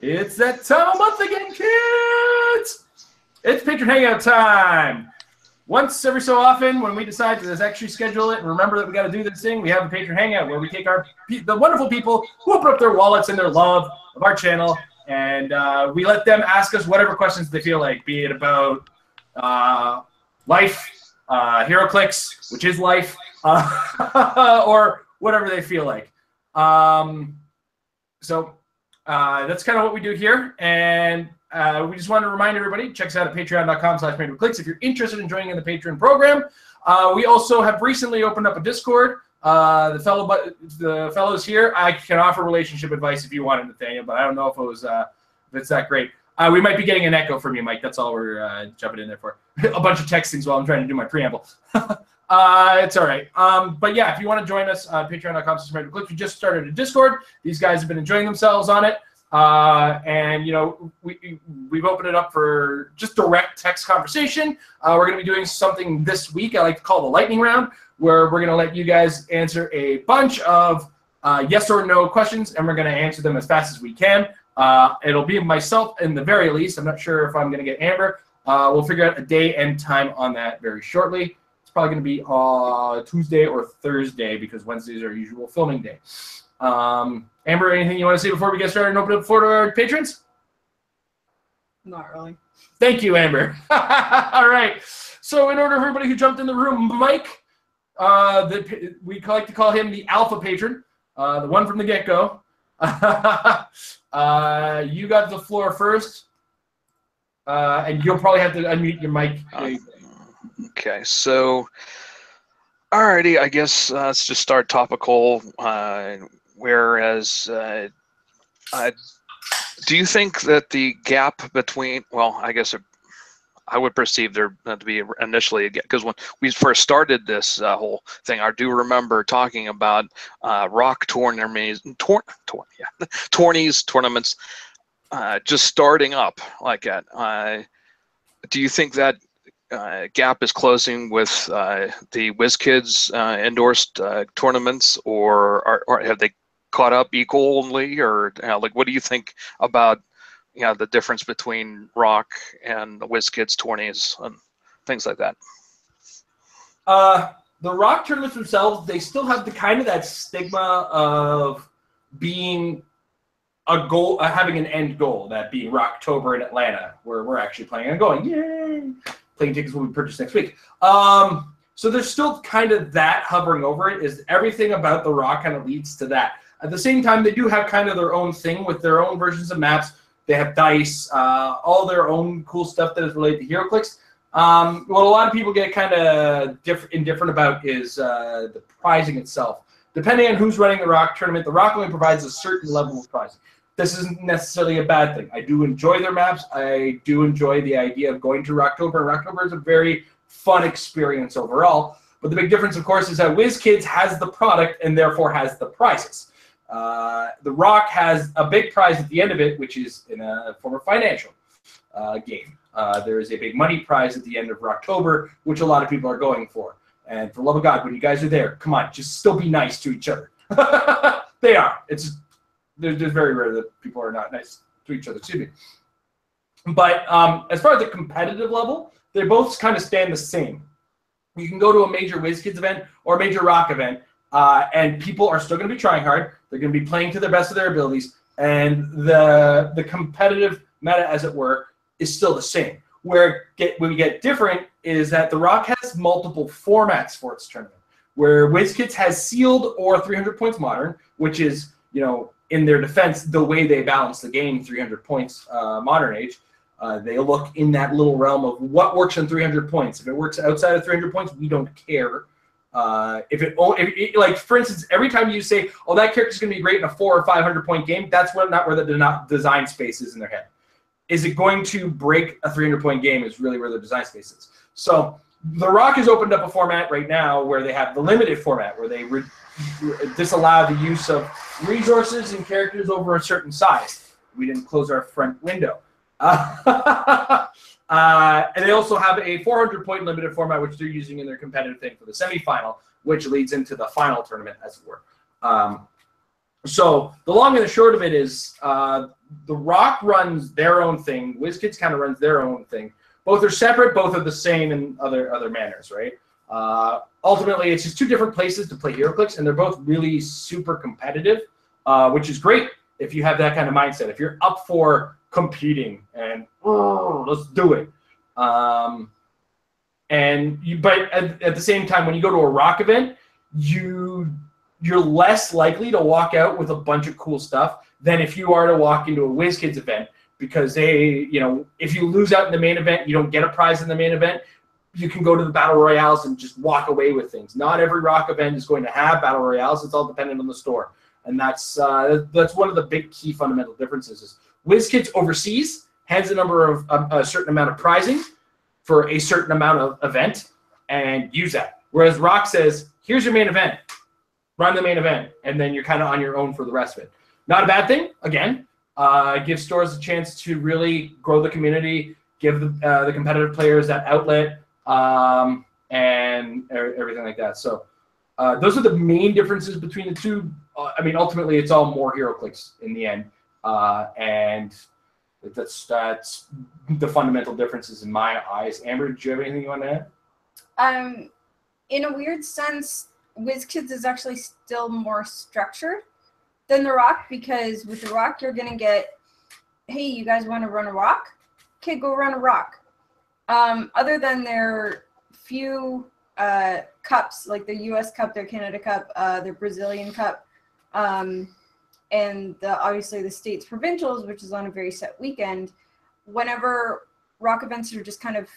It's that time of month again, kids! It's Patron Hangout time! Once every so often, when we decide to just actually schedule it and remember that we got to do this thing, we have a Patron Hangout where we take the wonderful people who open up their wallets and their love of our channel, and we let them ask us whatever questions they feel like, be it about life, Hero Clix, which is life, or whatever they feel like. So that's kind of what we do here, and we just wanted to remind everybody, check us out at patreon.com/Clix if you're interested in joining in the Patreon program. We also have recently opened up a Discord. The fellows here, I can offer relationship advice if you want it, Nathaniel, but I don't know if it's that great. We might be getting an echo from you, Mike. That's all we're jumping in there for. A bunch of textings while I'm trying to do my preamble. It's all right. But yeah, if you want to join us, patreon.com/Clix. We just started a Discord. These guys have been enjoying themselves on it. And, you know, we've opened it up for just direct text conversation. We're going to be doing something this week I like to call the lightning round, where we're going to let you guys answer a bunch of yes or no questions, and we're going to answer them as fast as we can. It'll be myself in the very least. I'm not sure if I'm going to get Amber. We'll figure out a day and time on that very shortly. It's probably going to be Tuesday or Thursday because Wednesdays are our usual filming day. Amber, anything you want to say before we get started and open up the floor to our patrons? Not really. Thank you, Amber. All right. So in order for everybody who jumped in the room, Mike, we like to call him the Alpha Patron, the one from the get-go. You got the floor first, and you'll probably have to unmute your mic. Okay, so, alrighty, I guess let's just start topical. Whereas, do you think that the gap between, well, I guess I would perceive there to be initially, because when we first started this whole thing, I do remember talking about rock tourneys, tournaments, just starting up like that. Do you think that gap is closing with the WizKids endorsed tournaments, or have they caught up equally, or like what do you think about the difference between rock and the WizKids tourneys and things like that? The rock tournaments themselves, they still have the kind of that stigma of being a goal, having an end goal, that being Rocktober in Atlanta, where we're actually planning on going. Yay! Plane tickets will be purchased next week. So there's still kind of that hovering over it. Is everything about the rock kind of leads to that. At the same time, they do have kind of their own thing with their own versions of maps. They have dice, all their own cool stuff that is related to HeroClix. What a lot of people get kind of indifferent about is the prizing itself. Depending on who's running the rock tournament, the rock only provides a certain level of prizing. This isn't necessarily a bad thing. I do enjoy their maps. I do enjoy the idea of going to Rocktober. Rocktober is a very fun experience overall. But the big difference, of course, is that WizKids has the product and therefore has the prizes. The Rock has a big prize at the end of it, which is in a form of financial game. There is a big money prize at the end of Rocktober, which a lot of people are going for. And for the love of God, when you guys are there, come on, just still be nice to each other. They are. It's very rare that people are not nice to each other. Excuse me. But as far as the competitive level, they both kind of stand the same. You can go to a major WizKids event or a major Rock event, and people are still going to be trying hard. They're going to be playing to the best of their abilities, and the competitive meta, as it were, is still the same. Where we get different is that the Rock has multiple formats for its tournament, where WizKids has sealed or 300 points modern, which is, you know, in their defense, the way they balance the game, 300 points modern age. They look in that little realm of what works in 300 points. If it works outside of 300 points, we don't care. Like, for instance, every time you say, oh, that character's going to be great in a 400 or 500 point game, that's not where the design space is in their head. Is it going to break a 300 point game is really where the design space is. So the Rock has opened up a format right now where they have the limited format, where they disallow the use of resources and characters over a certain size. We didn't close our front window. And they also have a 400-point limited format, which they're using in their competitive thing for the semifinal, which leads into the final tournament, as it were. So the long and the short of it is the Rock runs their own thing. WizKids kind of runs their own thing. Both are separate. Both are the same in other manners, right? Ultimately, it's just two different places to play HeroClix, and they're both really super competitive, which is great if you have that kind of mindset. If you're up for competing and let's do it. But at the same time, when you go to a Rock event, you're less likely to walk out with a bunch of cool stuff than if you are to walk into a WizKids event, because if you lose out in the main event, you don't get a prize in the main event. You can go to the battle royales and just walk away with things. Not every Rock event is going to have battle royales. It's all dependent on the store, and that's one of the big key fundamental differences. Is WizKids overseas has a certain amount of prizing for a certain amount of event and use that, whereas Rock says, "Here's your main event. Run the main event," and then you're kind of on your own for the rest of it. Not a bad thing. Again, give stores a chance to really grow the community, give the competitive players that outlet, and everything like that. So those are the main differences between the two. Ultimately, it's all more HeroClix in the end, and that's the fundamental differences in my eyes. Amber, do you have anything you want to add? In a weird sense, WizKids is actually still more structured than the Rock, because with the Rock, you're going to get, hey, you guys want to run a Rock? Okay, go run a Rock. Other than their few cups, like their US Cup, their Canada Cup, their Brazilian Cup, and obviously the States Provincials, which is on a very set weekend, whenever Rock events are just kind of,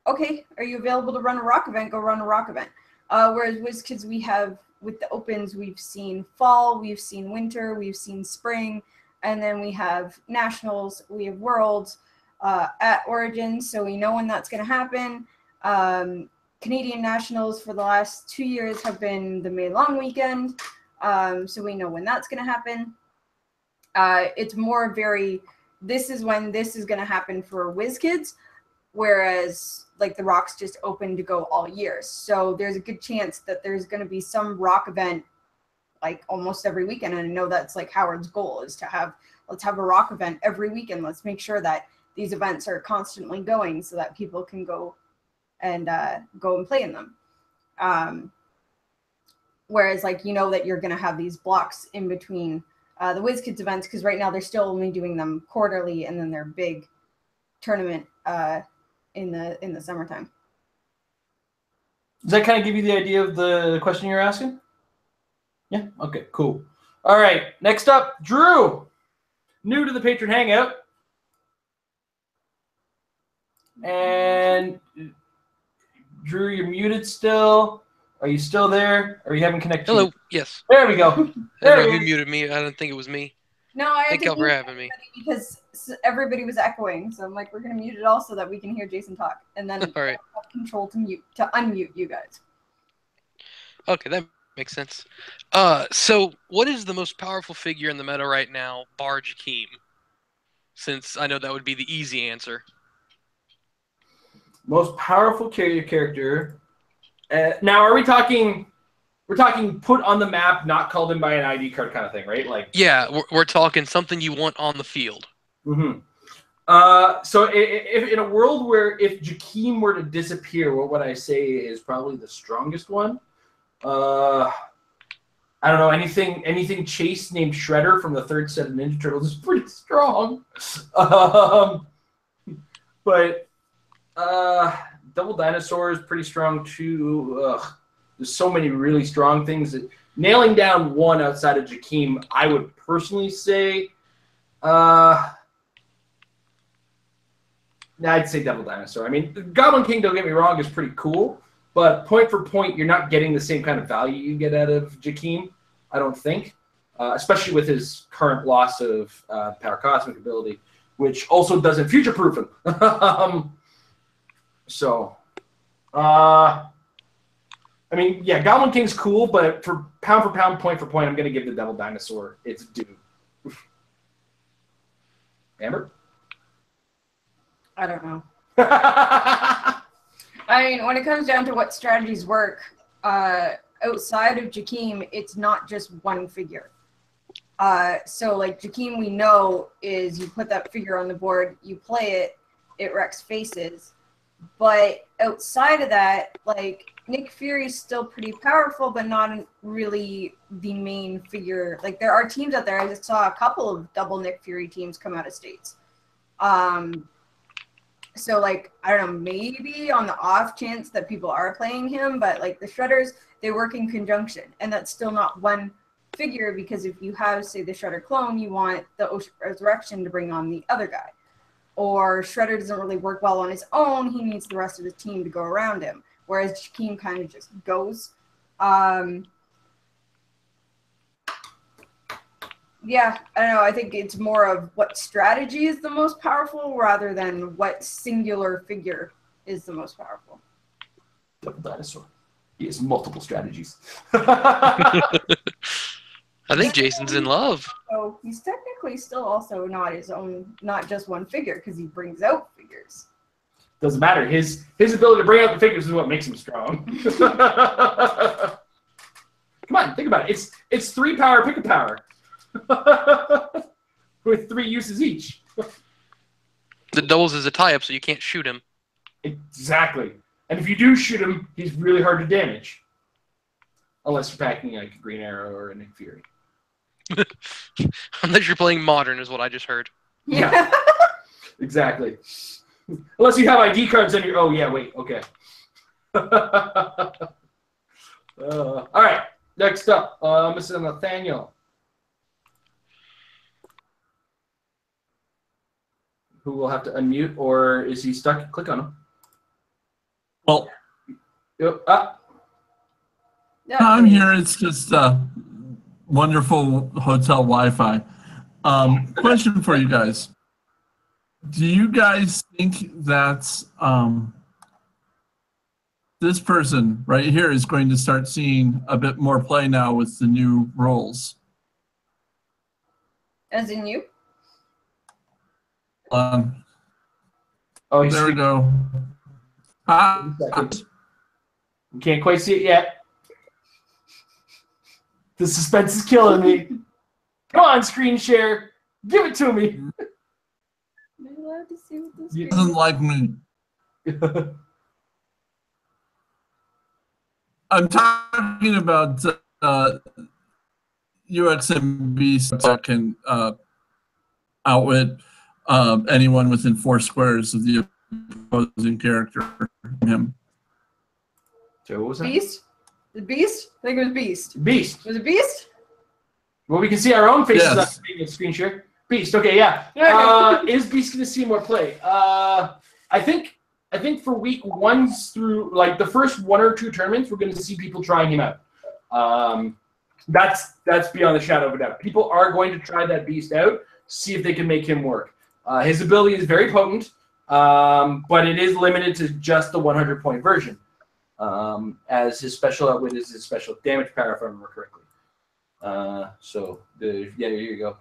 okay, are you available to run a Rock event? Go run a Rock event. Whereas WizKids, we have, with the opens, we've seen fall, we've seen winter, we've seen spring, and then we have nationals, we have worlds at Origins, so we know when that's going to happen. Canadian nationals for the last 2 years have been the May long weekend, so we know when that's going to happen. It's more this is when this is going to happen for WizKids, whereas like the Rock's just open to go all year. So there's a good chance that there's going to be some Rock event like almost every weekend. And I know that's like Howard's goal, is to let's have a Rock event every weekend. Let's make sure that these events are constantly going so that people can go and play in them. Whereas like, that you're going to have these blocks in between the WizKids events, because right now they're still only doing them quarterly, and then their big tournament in the summertime. Does that kind of give you the idea of the question you're asking? Yeah? Okay, cool. All right, next up, Drew. New to the Patron Hangout. And Drew, you're muted still. Are you still there? Are you having connectivity? Hello, yes. There we go. I don't know who muted me. I don't think it was me. No, I Thank y'all for having me. Because everybody was echoing, so I'm like, we're gonna mute it all so that we can hear Jason talk, and then all right. have control to unmute you guys. Okay, that makes sense. So what is the most powerful figure in the meta right now, bar Jakeem? Since I know that would be the easy answer. Most powerful character. Now, are we talking? We're talking put on the map, not called in by an ID card kind of thing, right? Like, yeah, we're talking something you want on the field. Mm-hmm. So if in a world where if Jakeem were to disappear, what would I say is probably the strongest one? I don't know, anything Chase named Shredder from the third set of Ninja Turtles is pretty strong. But Double Dinosaur is pretty strong too. There's so many really strong things. Nailing down one outside of Jakeem, I would personally say, I'd say Double Dinosaur. I mean, Goblin King, don't get me wrong, is pretty cool, but point for point, you're not getting the same kind of value you get out of Jakeem, I don't think, especially with his current loss of Power Cosmic ability, which also doesn't future-proof him. I mean, yeah, Goblin King's cool, but for pound, point for point, I'm going to give the Devil Dinosaur its due. Amber? I don't know. I mean, when it comes down to what strategies work, outside of Jakeem, it's not just one figure. So like Jakeem, we know is you put that figure on the board, you play it, it wrecks faces. But outside of that, like Nick Fury is still pretty powerful, but not really the main figure. Like there are teams out there. I just saw a couple of double Nick Fury teams come out of states. So like I don't know, maybe on the off chance that people are playing him, but like the Shredders, they work in conjunction, and that's still not one figure, because if you have, say, the Shredder clone, you want the Ocean Resurrection to bring on the other guy. Or Shredder doesn't really work well on his own, he needs the rest of his team to go around him. Whereas Jakeem kind of just goes. Yeah, I don't know, I think it's more of what strategy is the most powerful rather than what singular figure is the most powerful. Double dinosaur. He has multiple strategies. I think Jason's in love. So he's technically still also not his own, not just one figure, because he brings out figures. Doesn't matter. His ability to bring out the figures is what makes him strong. Come on, think about it. It's 3 power, pick a power. With 3 uses each. The doubles as a tie-up, so you can't shoot him. Exactly. And if you do shoot him, he's really hard to damage. Unless you're packing like a Green Arrow or a Nick Fury. Unless you're playing modern, is what I just heard. Yeah. Exactly. Unless you have ID cards on your... Oh, yeah, wait. Okay. All right. Next up, Mr. Nathaniel. Who will have to unmute, or is he stuck? Click on him. Well, Yep. I'm here. It's just wonderful hotel Wi-Fi. Question for you guys. Do you guys think that this person right here is going to start seeing a bit more play now with the new roles? As in you? Oh, There we go. We can't quite see it yet. The suspense is killing me. Come on, screen share. Give it to me. Am I allowed to see what this He is? doesn't like me. I'm talking about UXMB that can outwit anyone within 4 squares of the opposing character. Him. So what was that? Beast? The Beast? I think it was Beast. Beast. Was it Beast? Well, we can see our own faces Yes. on the screen share. Beast. Okay, yeah. Is Beast going to see more play? I think for week 1 through like the first 1 or 2 tournaments, we're going to see people trying him out. That's beyond the shadow of a doubt. People are going to try that Beast out, see if they can make him work. His ability is very potent, but it is limited to just the 100-point version. As his special outwit is his special damage power, if I remember correctly. Yeah, here you go.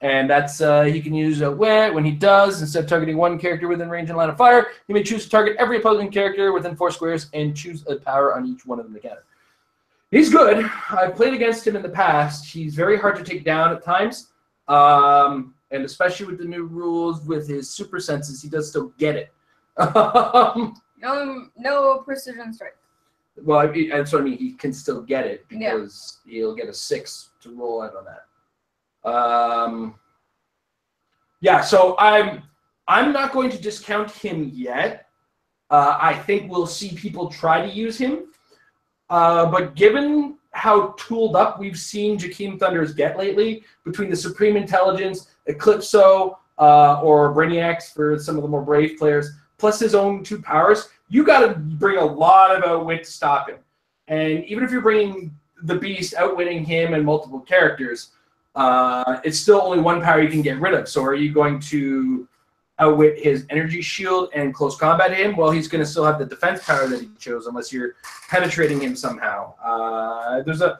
And that's he can use a wet when he does. Instead of targeting one character within range and line of fire, he may choose to target every opposing character within 4 squares and choose a power on each one of them to counter. He's good. I've played against him in the past. He's very hard to take down at times. And especially with the new rules with his super senses, he does still get it. No precision strike. Well, that's what I mean. He can still get it because he'll get a 6 to roll out on that. Yeah, so I'm not going to discount him yet. I think we'll see people try to use him. But given how tooled up we've seen Jakeem Thunders get lately, between the Supreme Intelligence, Eclipso, or Brainiacs for some of the more brave players, plus his own 2 powers, you got to bring a lot of outwit to stop him. And even if you're bringing the Beast, outwitting him and multiple characters, it's still only 1 power you can get rid of. So are you going to outwit his energy shield and close combat him? Well, he's going to still have the defense power that he chose, unless you're penetrating him somehow. There's a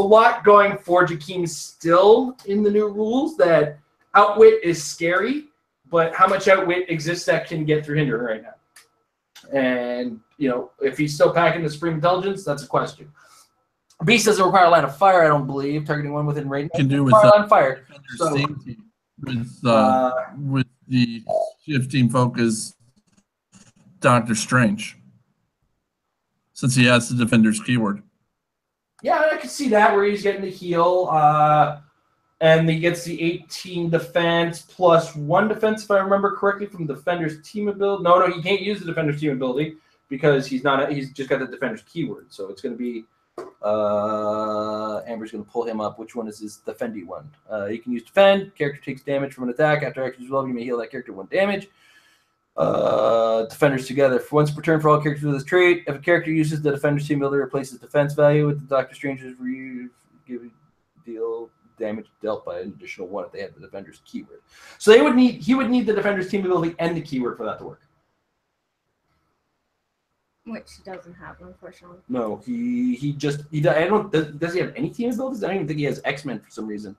lot going for Jakeem still in the new rules. That outwit is scary, but how much outwit exists that can get through hinder right now? And if he's still packing the Supreme Intelligence, that's a question. Beast doesn't require a line of fire, I don't believe. Targeting one within range. Can do with Require a line of fire. Defender's So, safety with the shifting focus Doctor Strange, since he has the Defender's keyword. yeah, I can see that where he's getting the heal, and he gets the 18 defense plus 1 defense, if I remember correctly, from Defender's team ability. No, he can't use the Defender's team ability because he's just got the Defender's keyword. So it's going to be Amber's going to pull him up. Which one is his defendy one? You can use defend. Character takes damage from an attack. After action as well, you may heal that character 1 damage. Defenders together. For once per turn for all characters with this trait, if a character uses the Defender's team ability, replaces defense value with the Doctor Strange's deal damage dealt by an additional 1 if they have the Defender's keyword. So he would need the Defender's team ability and the keyword for that to work. Which he doesn't have, unfortunately. No, does he have any team abilities? I don't even think he has X-Men for some reason.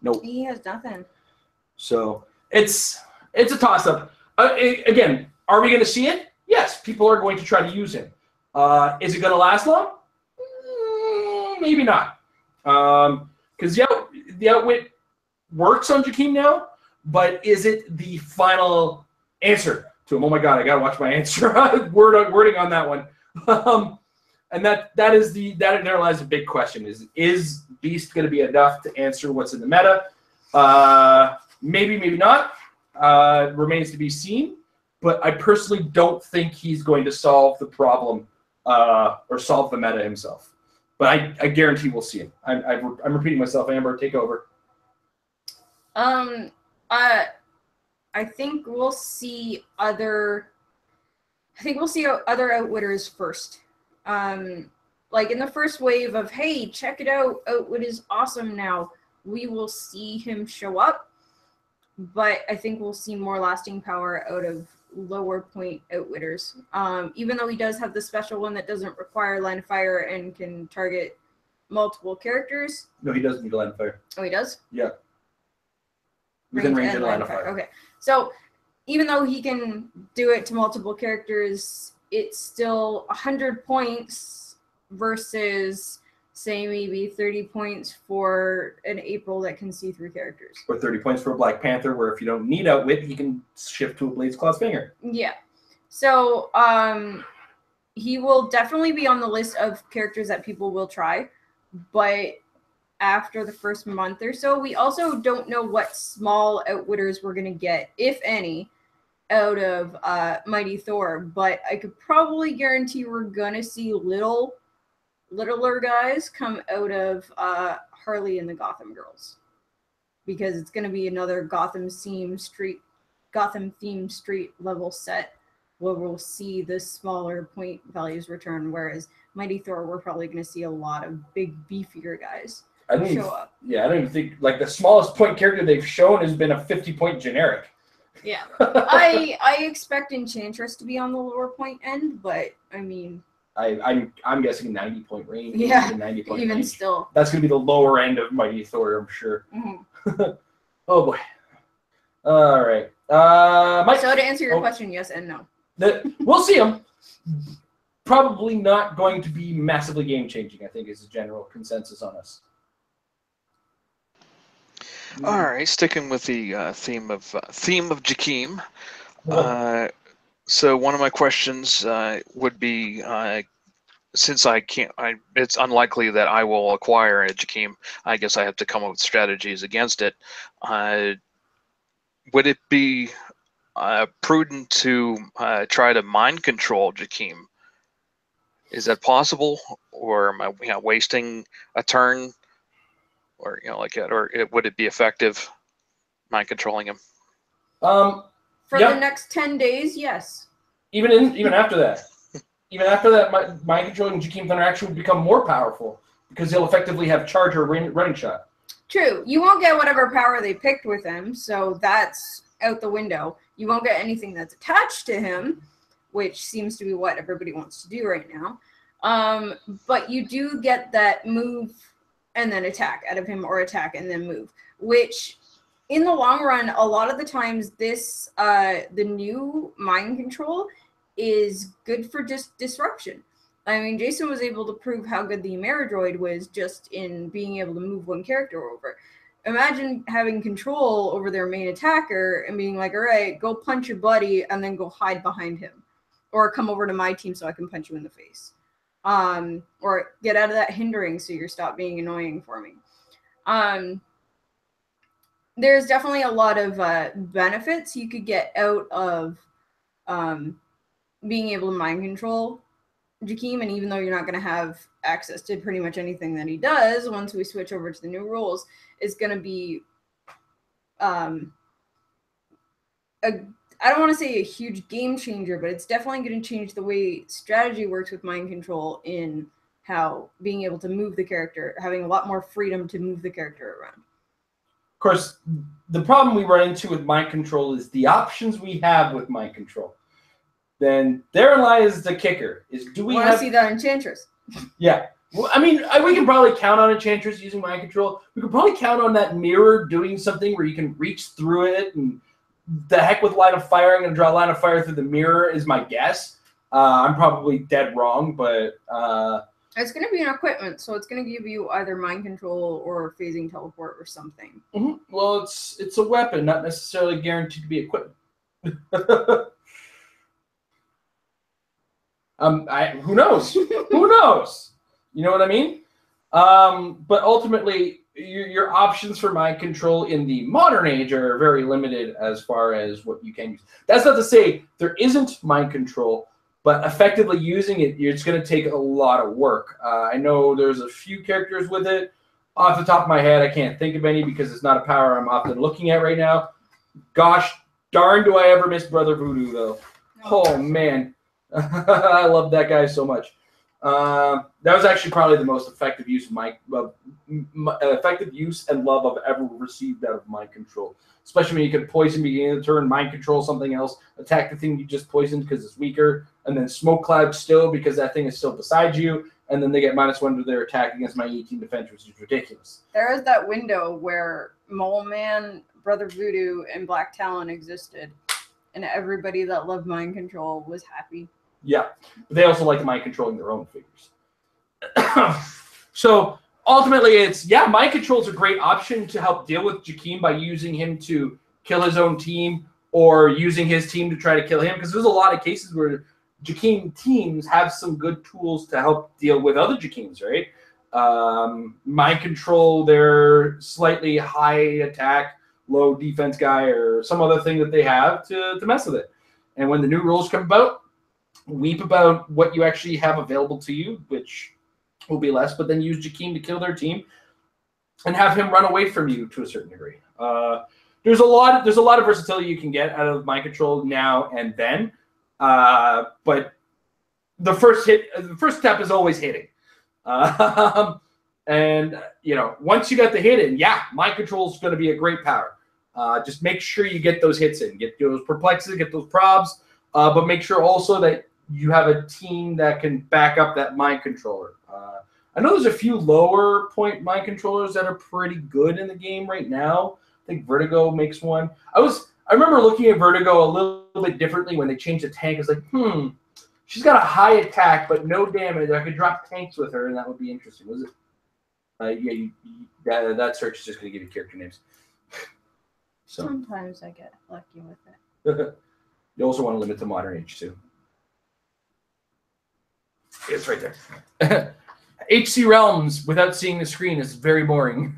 Nope. He has nothing. So it's a toss-up. Again, are we going to see it? Yes, people are going to try to use him. Is it going to last long? Maybe not. Because the Outwit works on Jakeem now, but is it the final answer to him? Oh my God, I gotta watch my answer wording on that one. And that there lies a big question: is Beast going to be enough to answer what's in the meta? Maybe, maybe not. Remains to be seen. But I personally don't think he's going to solve the problem or solve the meta himself. But I guarantee we'll see him. I'm repeating myself. Amber, take over. I think we'll see other Outwitters first. Like in the first wave of, hey, check it out, Outwit is awesome now. We will see him show up, but I think we'll see more lasting power out of lower point Outwitters. Even though he does have the special one that doesn't require line of fire and can target multiple characters. No, he doesn't need a line of fire. Oh, he does? Yeah. Within range and line of fire. Okay. So even though he can do it to multiple characters, it's still 100 points versus, say, maybe 30 points for an April that can see through characters. Or 30 points for a Black Panther, where if you don't need Outwit, he can shift to a Blade's Claw's Finger. Yeah. So he will definitely be on the list of characters that people will try, but after the first month or so, we also don't know what small Outwitters we're going to get, if any, out of Mighty Thor. But I could probably guarantee we're going to see littler guys come out of Harley and the Gotham Girls. Because it's going to be another Gotham-themed street level set where we'll see the smaller point values return, whereas Mighty Thor, we're probably going to see a lot of big, beefier guys show up. Yeah, I don't even think, like, the smallest point character they've shown has been a 50-point generic. Yeah. I expect Enchantress to be on the lower point end, but, I mean... I'm guessing 90-point range. Yeah, 90-point even range. still. That's going to be the lower end of Mighty Thor, I'm sure. Mm-hmm. Oh, boy. All right. So to answer your question, yes and no. We'll see him. Probably not going to be massively game-changing, I think, is the general consensus on us. All right, sticking with the theme of Jakeem. So one of my questions would be, since it's unlikely that I will acquire a Jakeem. I guess I have to come up with strategies against it. Would it be prudent to try to mind control Jakeem? Is that possible, or am I wasting a turn? Or like that, or would it be effective mind controlling him? For the next 10 days, yes. Even after that, mind controlling Jakeem Thunder Action would become more powerful because he'll effectively have charge or running shot. True. You won't get whatever power they picked with him, so that's out the window. You won't get anything that's attached to him, which seems to be what everybody wants to do right now. But you do get that move and then attack out of him, or attack and then move, which in the long run, a lot of the times this, the new mind control is good for just disruption. I mean, Jason was able to prove how good the Ameridroid was just in being able to move one character over. Imagine having control over their main attacker and being like, all right, go punch your buddy and then go hide behind him. Or come over to my team so I can punch you in the face. Or get out of that hindering so you stop being annoying for me. There's definitely a lot of benefits you could get out of being able to mind control Jakeem, and even though you're not going to have access to pretty much anything that he does, once we switch over to the new rules, is going to be I don't want to say a huge game changer, but it's definitely going to change the way strategy works with mind control in how being able to move the character, having a lot more freedom to move the character around. Of course, the problem we run into with mind control is the options we have with mind control. Then therein lies the kicker: is do we want to see that Enchantress? Yeah, well, I mean, we can probably count on Enchantress using mind control. We can probably count on that mirror doing something where you can reach through it. And the heck with line of fire, I'm going to draw a line of fire through the mirror is my guess. I'm probably dead wrong, but it's going to be an equipment, so it's going to give you either mind control or phasing teleport or something. Mm-hmm. Well, it's a weapon, not necessarily guaranteed to be equipment. Who knows? Who knows? You know what I mean? But ultimately, your options for mind control in the modern age are very limited as far as what you can use. That's not to say there isn't mind control, but effectively using it, it's going to take a lot of work. I know there's a few characters with it. Off the top of my head, I can't think of any because it's not a power I'm often looking at right now. Gosh darn, do I ever miss Brother Voodoo, though. Oh, man. I love that guy so much. That was actually probably the most effective use of effective use and love I've ever received out of mind control. Especially when you can poison beginning of the turn, mind control something else, attack the thing you just poisoned because it's weaker, and then smoke cloud still because that thing is still beside you, and then they get -1 to their attack against my 18 defense, which is ridiculous. There is that window where Mole Man, Brother Voodoo, and Black Talon existed, and everybody that loved mind control was happy. Yeah, but they also like mind controlling their own figures. So ultimately, mind control is a great option to help deal with Jakeem by using him to kill his own team or using his team to try to kill him. Because there's a lot of cases where Jakeem teams have some good tools to help deal with other Jakeems, right? Mind control their slightly high attack, low defense guy or some other thing that they have to mess with it. And when the new rules come about, weep about what you actually have available to you, which will be less, but then use Jakeem to kill their team and have him run away from you to a certain degree. There's a lot of versatility you can get out of mind control now and then, but the first step is always hitting. And once you got the hit in, mind control is going to be a great power. Just make sure you get those hits in, get those perplexes, get those probs, but make sure also that you have a team that can back up that mind controller. I know there's a few lower point mind controllers that are pretty good in the game right now. I think Vertigo makes one. I remember looking at Vertigo a little bit differently when they changed the tank. I was like, she's got a high attack but no damage. I could drop tanks with her, and that would be interesting. Was it? That search is just going to give you character names. So sometimes I get lucky with it. You also want to limit to modern age too. It's right there. HC Realms without seeing the screen is very boring.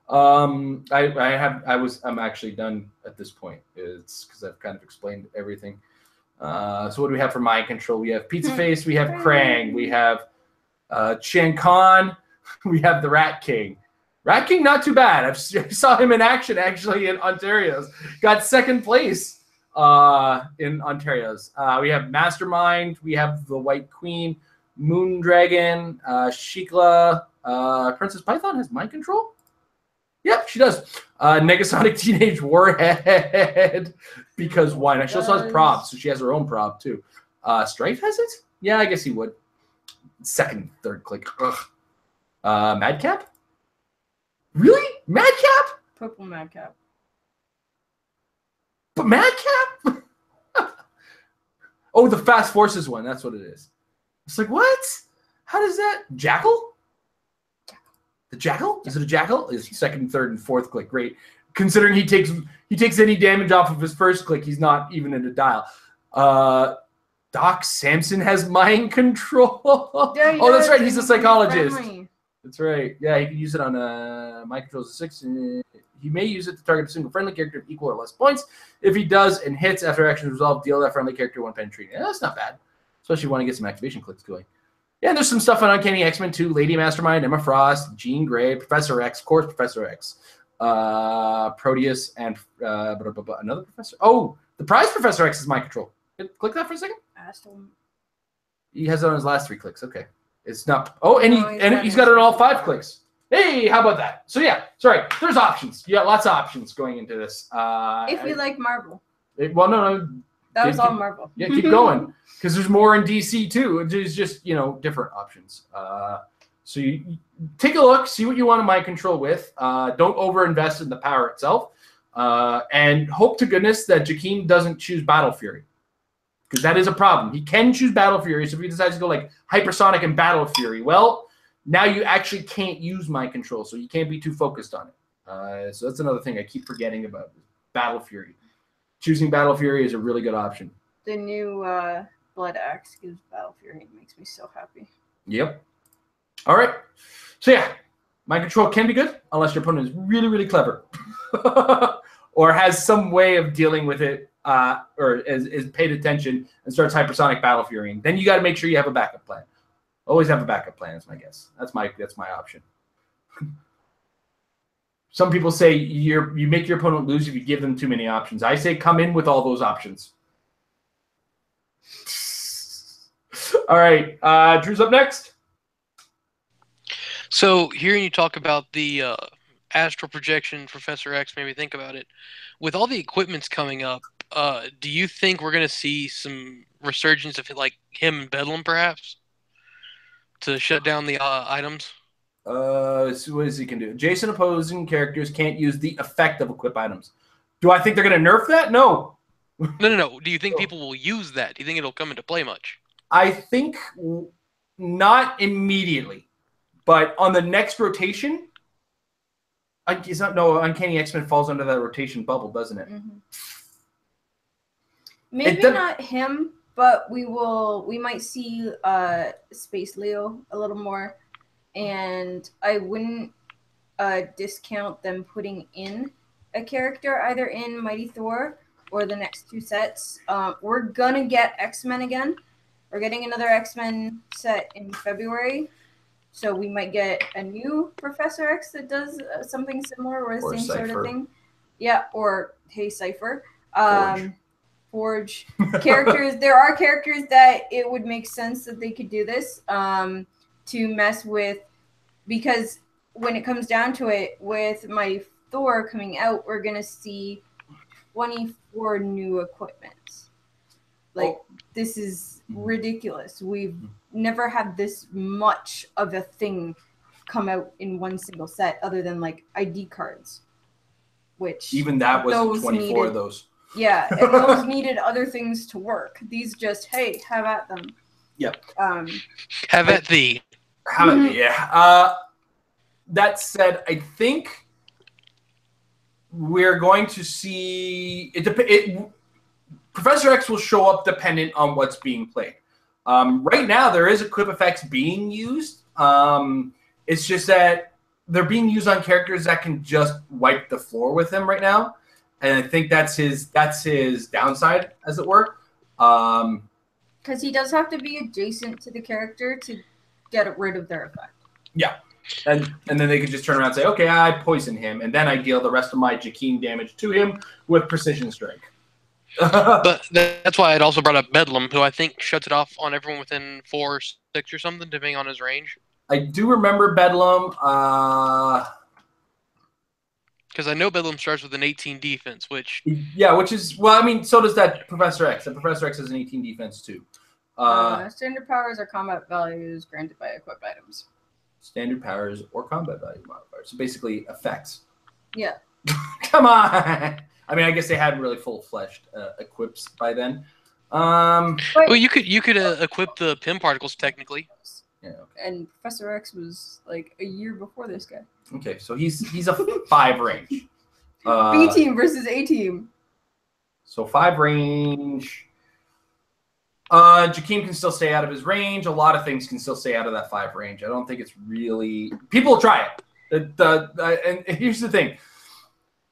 I'm actually done at this point. It's because I've kind of explained everything. So what do we have for mind control? We have Pizza Face, we have Krang, we have Shan Khan, we have the Rat King. Rat King, not too bad. I saw him in action actually in Ontario's. Got second place in Ontario's. We have Mastermind. We have the White Queen, Moon Dragon, Shikla. Princess Python has mind control? Yep, she does. Negasonic Teenage Warhead. Because why not? She also has props, so she has her own prop too. Strife has it? Yeah, I guess he would. Second, third click. Ugh. Madcap? Really? Madcap? Purple Madcap. But Madcap? Oh, the Fast Forces one. That's what it is. It's like, what? How does that? Jackal? The Jackal? Is it a Jackal? It's second, third, and fourth click. Great. Considering he takes any damage off of his first click, he's not even in a dial. Doc Samson has mind control. Yeah, Oh, that's right. He's a he's psychologist. friendly. That's right. Yeah, he can use it on mind controls of 6. He may use it to target a single friendly character of equal or less points. If he does and hits after action is resolved, deal that friendly character 1 penetrating. Yeah, that's not bad. Especially when I get some activation clicks going. Yeah, and there's some stuff on Uncanny X-Men too. Lady Mastermind, Emma Frost, Jean Grey, Professor X, of course, Professor X, Proteus, and another Professor. Oh, the prize Professor X is mind control. Click that for a second. Astral. He has it on his last 3 clicks. Okay, it's not. Oh, and No, he's got it on all 5 clicks. Hey, how about that? So yeah, sorry. There's options. You got lots of options going into this. If you like Marvel. No. That was all Marvel. Yeah, keep going because there's more in DC too. There's just different options. So you take a look, see what you want to mind control with. Don't overinvest in the power itself, and hope to goodness that Jakeem doesn't choose Battle Fury because that is a problem. He can choose Battle Fury, so if he decides to go like Hypersonic and Battle Fury, well, now you actually can't use mind control, so you can't be too focused on it. So that's another thing I keep forgetting about Battle Fury. Choosing Battle Fury is a really good option. The new Blood Axe gives Battle Fury. It makes me so happy. Yep. All right. So yeah, mind control can be good unless your opponent is really, really clever or has some way of dealing with it or is paid attention and starts hypersonic Battle Furying. Then you got to make sure you have a backup plan. Always have a backup plan is my guess. That's my option. Some people say you make your opponent lose if you give them too many options. I say come in with all those options. All right. Drew's up next. So hearing you talk about the Astral Projection, Professor X made me think about it. With all the equipments coming up, do you think we're going to see some resurgence of like him and Bedlam perhaps to shut down the items? Let's see what he can do. Jason opposing characters can't use the effect of equip items. Do I think they're going to nerf that? No. No. Do you think people will use that? Do you think it'll come into play much? I think not immediately, but on the next rotation, Uncanny X-Men falls under that rotation bubble, doesn't it? Mm-hmm. Maybe not him, but we might see Space Leo a little more. And I wouldn't discount them putting in a character either in Mighty Thor or the next 2 sets. We're going to get X-Men again. We're getting another X-Men set in February. So we might get a new Professor X that does something similar or the same Cypher. sort of thing. Yeah, or Hey Cypher. Forge. Characters. There are characters that it would make sense that they could do this. To mess with, because when it comes down to it, with Mighty Thor coming out, we're gonna see 24 new equipment. This is ridiculous. We've never had this much of a thing come out in one single set, other than like ID cards, which even that was 24 of those. Yeah, and those needed other things to work. These just, hey, have at them. Yep. Have at thee. Yeah. That said, I think we're going to see Professor X will show up dependent on what's being played. Right now, there is equip effects being used. It's just that they're being used on characters that can just wipe the floor with him right now, and I think that's his downside, as it were. Because he does have to be adjacent to the character to get rid of their effect. Yeah. And then they could just turn around and say, okay, I poison him, and then I deal the rest of my Jakeem damage to him with Precision Strike. But that's why I'd also brought up Bedlam, who I think shuts it off on everyone within 4 or 6 or something, depending on his range. I do remember Bedlam. Because I know Bedlam starts with an 18 defense, which... Yeah, which is... Well, I mean, so does that Professor X. And Professor X has an 18 defense, too. Standard powers are combat values granted by equipped items. Standard powers or combat value modifiers. So basically, effects. Yeah. Come on! I mean, I guess they hadn't really full-fleshed equips by then. Well, you could equip the PIM particles technically. Yeah. And Professor X was like a year before this guy. Okay, so he's a 5 range. B team versus A team. So 5 range. Jakeem can still stay out of his range. A lot of things can still stay out of that 5 range. I don't think it's really... People try it. And here's the thing.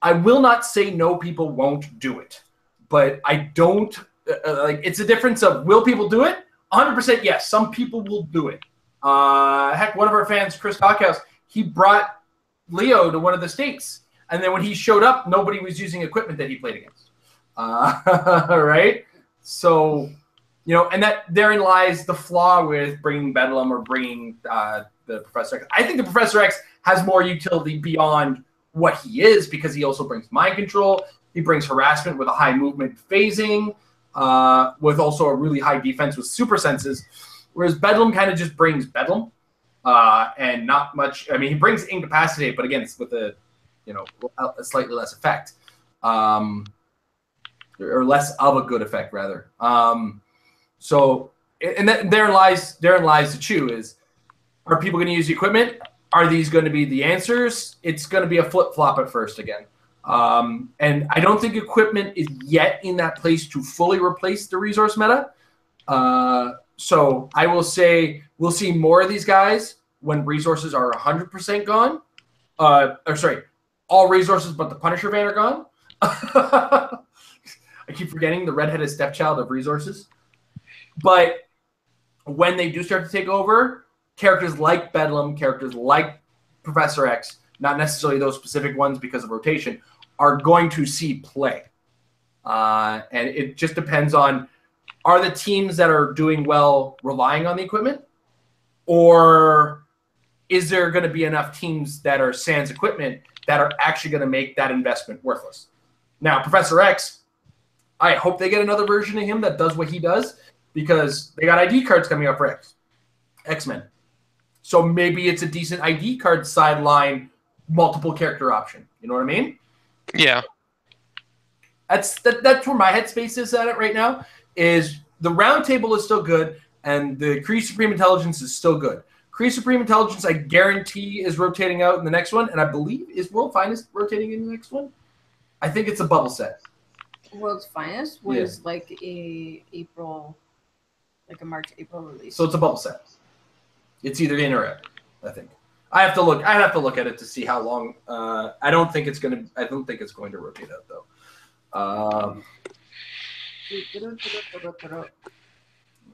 I will not say no, people won't do it. But I don't... it's a difference of will people do it? 100% yes. Some people will do it. Heck, one of our fans, Chris Cockhouse, he brought Leo to one of the states. And then when he showed up, nobody was using equipment that he played against. Right? So... and that therein lies the flaw with bringing Bedlam or bringing the Professor X. I think the Professor X has more utility beyond what he is because he also brings mind control. He brings harassment with a high movement phasing, with also a really high defense with super senses, whereas Bedlam kind of just brings Bedlam and not much. I mean, he brings Incapacitate, but again, it's with a slightly less effect, or less of a good effect rather. So, and therein lies the chew is, are people going to use the equipment? Are these going to be the answers? It's going to be a flip-flop at first again. And I don't think equipment is yet in that place to fully replace the resource meta. So I will say we'll see more of these guys when resources are 100% gone. Or sorry, all resources but the Punisher van are gone. I keep forgetting the redheaded stepchild of resources. But when they do start to take over, characters like Bedlam, characters like Professor X, not necessarily those specific ones because of rotation, are going to see play. And it just depends on, are the teams that are doing well relying on the equipment? Or is there going to be enough teams that are sans equipment that are actually going to make that investment worthless? Now, Professor X, I hope they get another version of him that does what he does, because they got ID cards coming up for X-Men. So maybe it's a decent ID card sideline multiple character option. You know what I mean? Yeah. That's where my headspace is at it right now, is the round table is still good and the Kree Supreme Intelligence is still good. Kree Supreme Intelligence, I guarantee, is rotating out in the next one, and I believe is World Finest rotating in the next one? I think it's a bubble set. World's Finest was like a March-April release. So it's a bubble set. It's either in or out, I think. I have to look at it to see how long. I don't think it's going to rotate out though.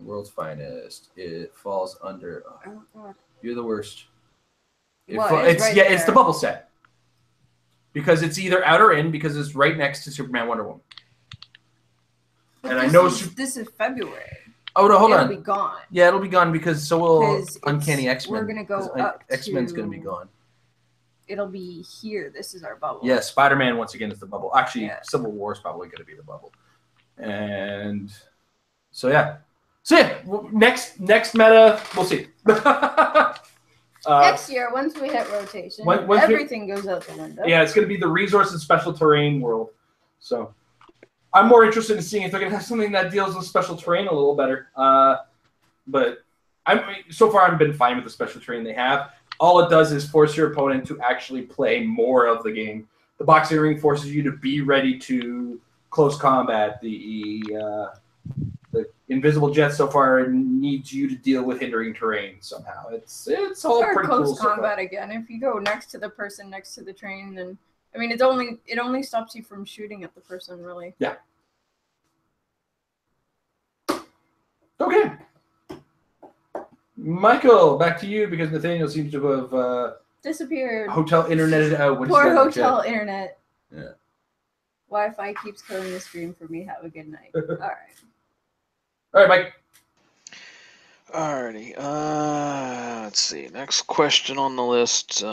World's Finest. It falls under. Oh God. You're the worst. It's the bubble set. Because it's either out or in, because it's right next to Superman Wonder Woman. But and I know this is February. Oh no, hold on. It'll be gone. Yeah, it'll be gone because so will Uncanny X-Men. We're gonna go up. X-Men's gonna be gone. It'll be here. This is our bubble. Yeah, Spider-Man once again is the bubble. Actually, Civil War is probably gonna be the bubble. And so yeah. Next meta, we'll see. Next year, once we hit rotation, everything goes out the window. Yeah, it's gonna be the resource and special terrain world. So I'm more interested in seeing if they're going to have something that deals with special terrain a little better. But so far I've been fine with the special terrain they have. All it does is force your opponent to actually play more of the game. The boxing ring forces you to be ready to close combat. The invisible jet so far needs you to deal with hindering terrain somehow. It's all pretty cool. Close combat again. If you go next to the person next to the train, then I mean, it only stops you from shooting at the person, really. Yeah. Okay. Michael, back to you because Nathaniel seems to have disappeared. Hotel interneted out. Poor hotel internet. Yeah. Wi-Fi keeps killing the stream for me. Have a good night. All right. All right, Mike. Alrighty. Let's see. Next question on the list.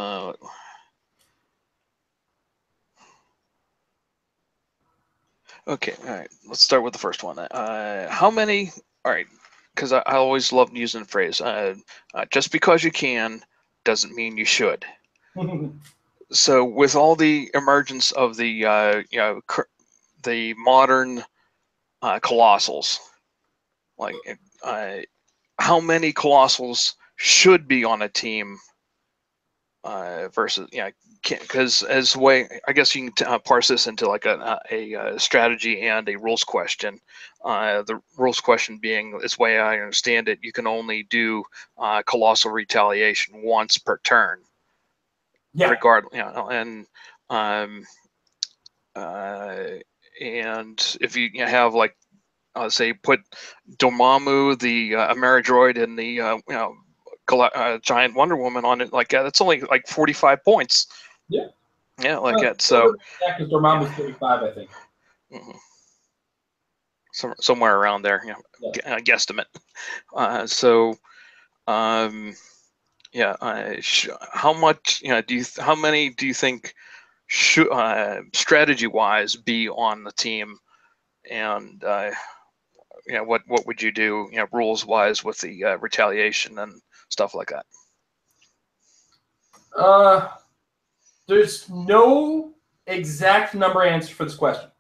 Okay, all right. Let's start with the first one. How many? All right, because I always love using the phrase. Just because you can doesn't mean you should. So, with all the emergence of the the modern Colossals, like how many Colossals should be on a team versus because as way I guess you can parse this into like a strategy and a rules question. The rules question being, this way I understand it, you can only do Colossal Retaliation once per turn. Yeah. Regardless, and if you have like say put Dormammu, the Ameridroid, and the giant Wonder Woman on it, like that's only like 45 points. Yeah. Yeah, like that. So yeah, because Dormammu's 35, I think. Mm-hmm. Somewhere around there, guesstimate. How much how many do you think should strategy-wise be on the team, and what would you do rules-wise with the retaliation and stuff like that? There's no exact number answer for this question.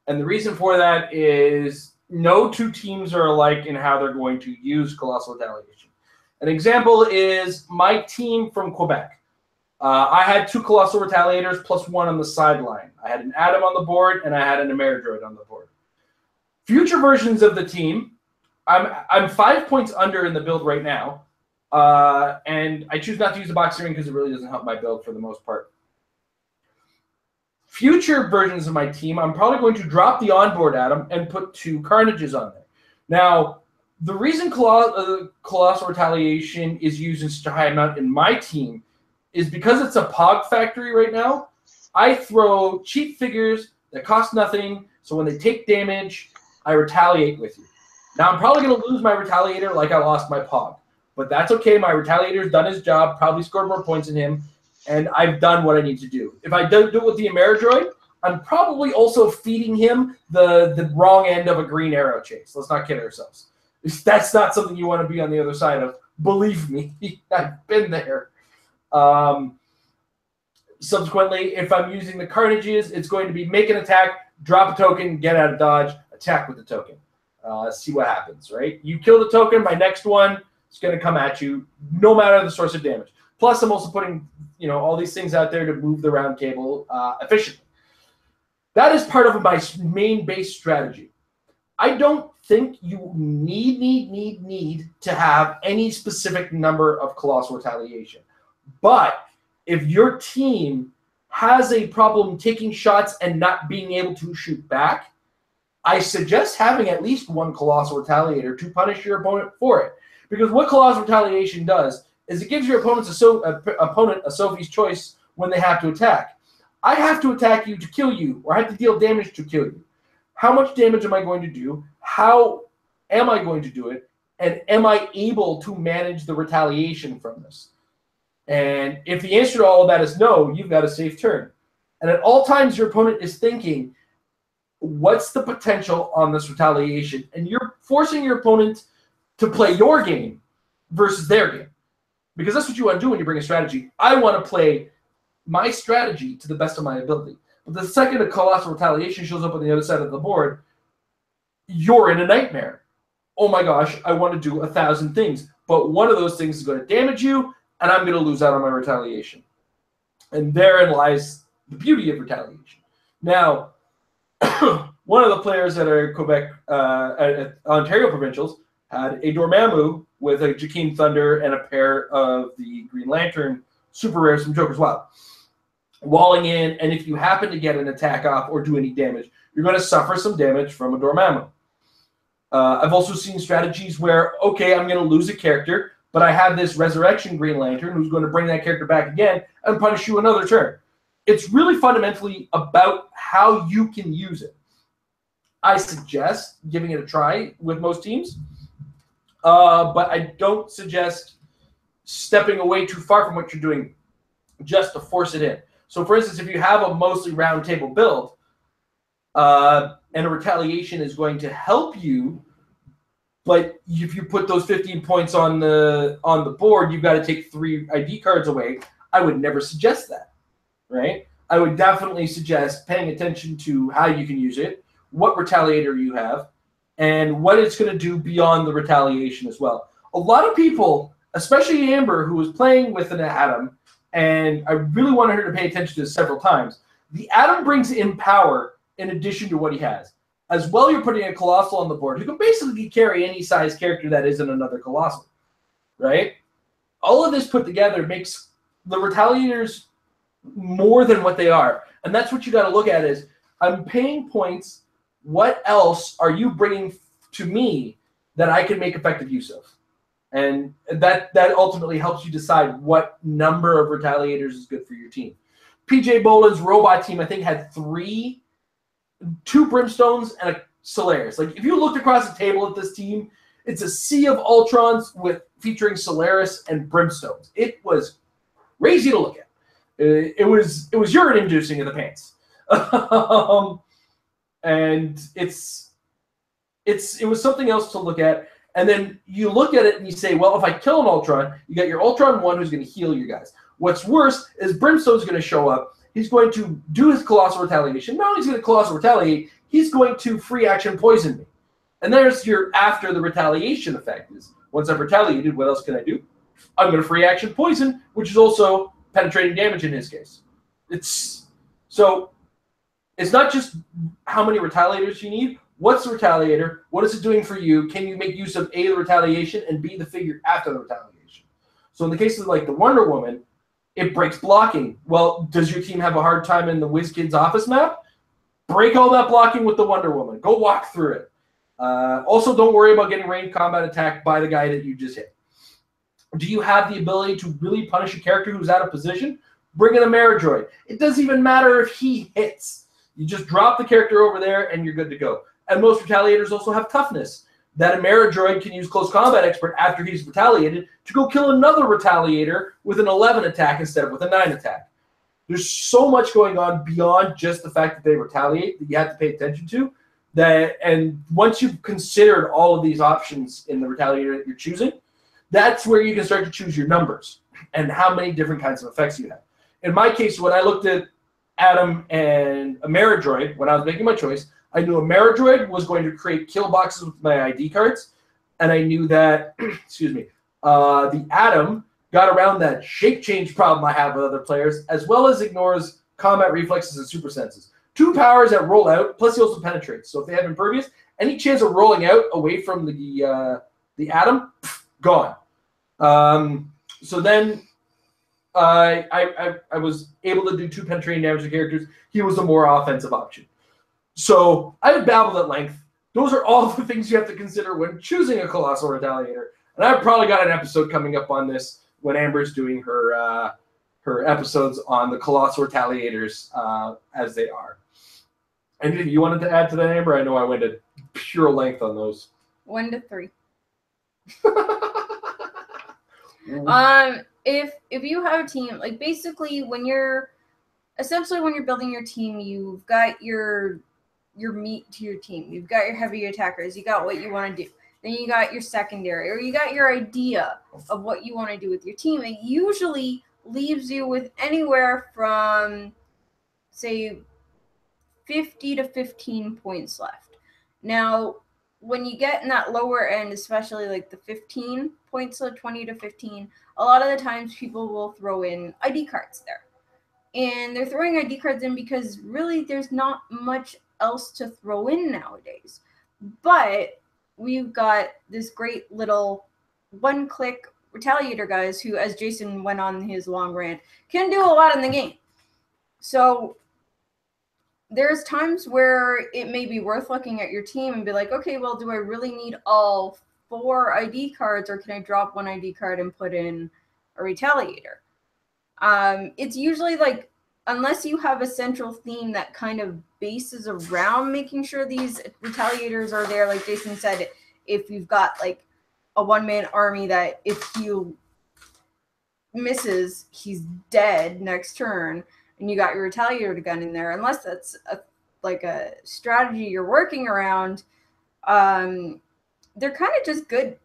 And the reason for that is no two teams are alike in how they're going to use Colossal Retaliation. An example is my team from Quebec. I had 2 Colossal Retaliators plus 1 on the sideline. I had an Atom on the board, and I had an Ameridroid on the board. Future versions of the team, I'm 5 points under in the build right now, and I choose not to use the boxing ring because it really doesn't help my build for the most part. Future versions of my team, I'm probably going to drop the onboard Atom and put 2 Carnages on there. Now, the reason Colossal Retaliation is used in such a high amount in my team is because it's a POG factory right now. I throw cheap figures that cost nothing, so when they take damage, I retaliate with you. Now, I'm probably going to lose my Retaliator like I lost my POG, but that's okay. My Retaliator's done his job, probably scored more points than him, and I've done what I need to do. If I don't do it with the Ameridroid, I'm probably also feeding him the wrong end of a green arrow chase. Let's not kid ourselves. That's not something you want to be on the other side of. Believe me, I've been there. Subsequently, if I'm using the Carnages, it's going to be make an attack, drop a token, get out of dodge, attack with the token. See what happens, right? You kill the token, my next one is going to come at you, no matter the source of damage. Plus, I'm also putting all these things out there to move the round table efficiently. That is part of my main base strategy. I don't think you need to have any specific number of Colossal Retaliation. But if your team has a problem taking shots and not being able to shoot back, I suggest having at least 1 Colossal Retaliator to punish your opponent for it. Because what Colossal Retaliation does is it gives your opponent a Sophie's choice when they have to attack. I have to attack you to kill you, or I have to deal damage to kill you. How much damage am I going to do? How am I going to do it? And am I able to manage the retaliation from this? And if the answer to all of that is no, you've got a safe turn. And at all times, your opponent is thinking, what's the potential on this retaliation? And you're forcing your opponent to play your game versus their game. Because that's what you want to do when you bring a strategy. I want to play my strategy to the best of my ability. But the second a Colossal Retaliation shows up on the other side of the board, you're in a nightmare. Oh my gosh, I want to do 1,000 things. But one of those things is going to damage you, and I'm going to lose out on my retaliation. And therein lies the beauty of retaliation. Now, one of the players at our Quebec, at Ontario Provincials, had a Dormammu with a Jakeem Thunder and a pair of the Green Lantern super rares from Joker's Wild. Walling in, and if you happen to get an attack off or do any damage, you're going to suffer some damage from a Dormammu. I've also seen strategies where, okay, I'm going to lose a character, but I have this Resurrection Green Lantern who's going to bring that character back again and punish you another turn. It's really fundamentally about how you can use it. I suggest giving it a try with most teams, but I don't suggest stepping away too far from what you're doing just to force it in. So, for instance, if you have a mostly round table build, and a retaliation is going to help you, but if you put those 15 points on the board, you've got to take 3 ID cards away. I would never suggest that, right? I would definitely suggest paying attention to how you can use it, what retaliator you have, and what it's going to do beyond the retaliation as well. A lot of people, especially Amber, who was playing with an Atom, and I really wanted her to pay attention to this several times, the Atom brings in power in addition to what he has. As well, you're putting a Colossal on the board who can basically carry any size character that isn't another Colossal, right? All of this put together makes the Retaliators more than what they are. And that's what you got to look at is, I'm paying points. What else are you bringing to me that I can make effective use of? And that ultimately helps you decide what number of Retaliators is good for your team. PJ Boland's robot team, I think, had 2 Brimstones and a Solaris. Like, if you looked across the table at this team, it's a sea of Ultrons featuring Solaris and Brimstones. It was crazy to look at. It was urine-inducing in the pants. And it was something else to look at. And then you look at it and you say, well, if I kill an Ultron, you got your Ultron 1 who's going to heal you guys. What's worse is Brimstone's going to show up. He's going to do his Colossal Retaliation. Not only is he going to Colossal Retaliate, he's going to free action poison me. And there's your after the retaliation effect is, once I've retaliated, what else can I do? I'm going to free action poison, which is also penetrating damage in his case. It's not just how many retaliators you need. What's the retaliator? What is it doing for you? Can you make use of A, the retaliation, and B, the figure after the retaliation? So in the case of like the Wonder Woman, it breaks blocking. Well, does your team have a hard time in the WizKids office map? Break all that blocking with the Wonder Woman. Go walk through it. Also, don't worry about getting ranged combat attacked by the guy that you just hit. Do you have the ability to really punish a character who's out of position? Bring in a Maridroid. It doesn't even matter if he hits. You just drop the character over there and you're good to go. And most Retaliators also have toughness. That a Maridroid can use Close Combat Expert after he's retaliated to go kill another Retaliator with an 11 attack instead of with a 9 attack. There's so much going on beyond just the fact that they retaliate that you have to pay attention to. And once you've considered all of these options in the Retaliator that you're choosing, that's where you can start to choose your numbers and how many different kinds of effects you have. In my case, when I looked at Atom and a Maridroid, when I was making my choice, I knew a Maridroid was going to create kill boxes with my ID cards, and I knew that, excuse me, the Atom got around that shape change problem I have with other players, as well as ignores combat reflexes and super senses. 2 powers that roll out, plus he also penetrates. So if they have impervious, any chance of rolling out away from the Atom, gone. So then I was able to do 2 penetrating damage to characters. He was a more offensive option. So I've babbled at length. Those are all the things you have to consider when choosing a Colossal Retaliator. And I've probably got an episode coming up on this when Amber's doing her episodes on the Colossal Retaliators as they are. Anything you wanted to add to that, Amber? I know I went at pure length on those. 1 to 3. If you have a team, like basically when you're building your team, you've got your meat to your team. You've got your heavy attackers. You got what you want to do. Then you got your secondary, or you got your idea of what you want to do with your team. It usually leaves you with anywhere from, say, 50 to 15 points left. Now, when you get in that lower end, especially like the 15 points, so 20 to 15, a lot of the times people will throw in ID cards there. And they're throwing ID cards in because really there's not much else to throw in nowadays. But we've got this great little one-click Retaliator guys who, as Jason went on his long rant, can do a lot in the game. So there's times where it may be worth looking at your team and be like, okay, well, do I really need all 4 ID cards, or can I drop 1 ID card and put in a Retaliator? It's usually like, unless you have a central theme that kind of bases around making sure these Retaliators are there, like Jason said, if you've got like a one-man army that if he misses, he's dead next turn, and you got your Retaliator gun in there, unless that's like a strategy you're working around, they're kind of just good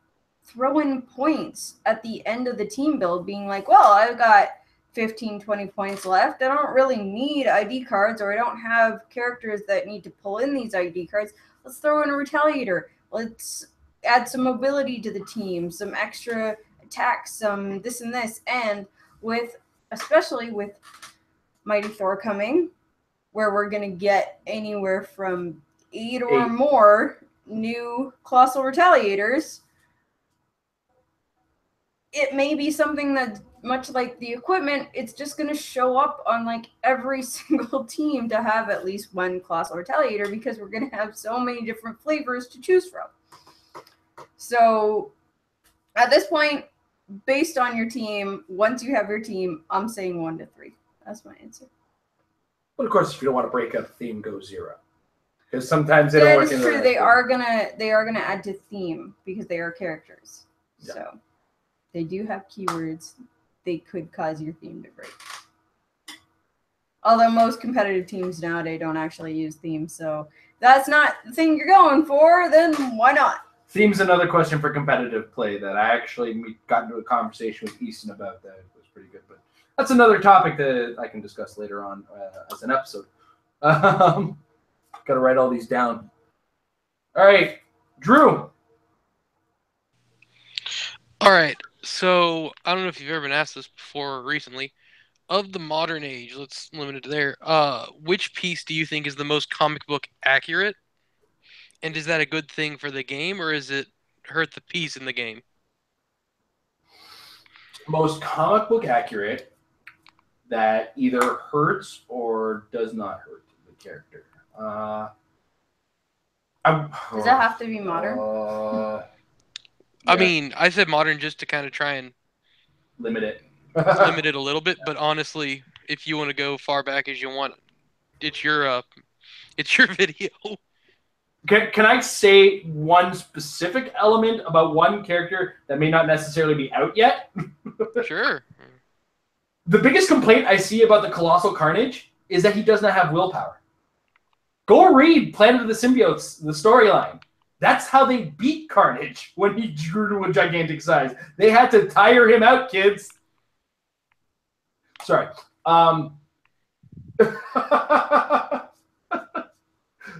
throw-in points at the end of the team build, being like, well, I've got 15, 20 points left. I don't really need ID cards, or I don't have characters that need to pull in these ID cards. Let's throw in a Retaliator. let's add some mobility to the team, some extra attacks, some this and this. And especially with Mighty Thor coming, where we're going to get anywhere from 8 or more new Colossal Retaliators, it may be something that, much like the equipment, it's just going to show up on like every single team to have at least one Colossal Retaliator, because we're going to have so many different flavors to choose from. So at this point, based on your team, once you have your team, I'm saying 1 to 3. That's my answer. But of course, if you don't want to break up theme, go 0. Because sometimes they don't work in the true. They are gonna add to theme because they are characters. Yeah. So they do have keywords. They could cause your theme to break. Although most competitive teams nowadays don't actually use themes, so if that's not the thing you're going for, then why not? Theme's another question for competitive play that I actually got into a conversation with Easton about. That was pretty good, but that's another topic that I can discuss later on as an episode. Got to write all these down. All right, Drew. All right, so I don't know if you've ever been asked this before recently. Of the modern age, let's limit it to there. Which piece do you think is the most comic book accurate? And is that a good thing for the game, or is it hurt the piece in the game? Most comic book accurate that either hurts or does not hurt the character. Does that have to be modern? Yeah. I mean, I said modern just to kind of try and limit it. Limit it a little bit, but honestly, if you want to go far back as you want, it's your video. Can I say one specific element about one character that may not necessarily be out yet? Sure. The biggest complaint I see about the Colossal Carnage is that he does not have willpower. Go read Planet of the Symbiotes, the storyline. That's how they beat Carnage when he grew to a gigantic size. They had to tire him out, kids. Sorry.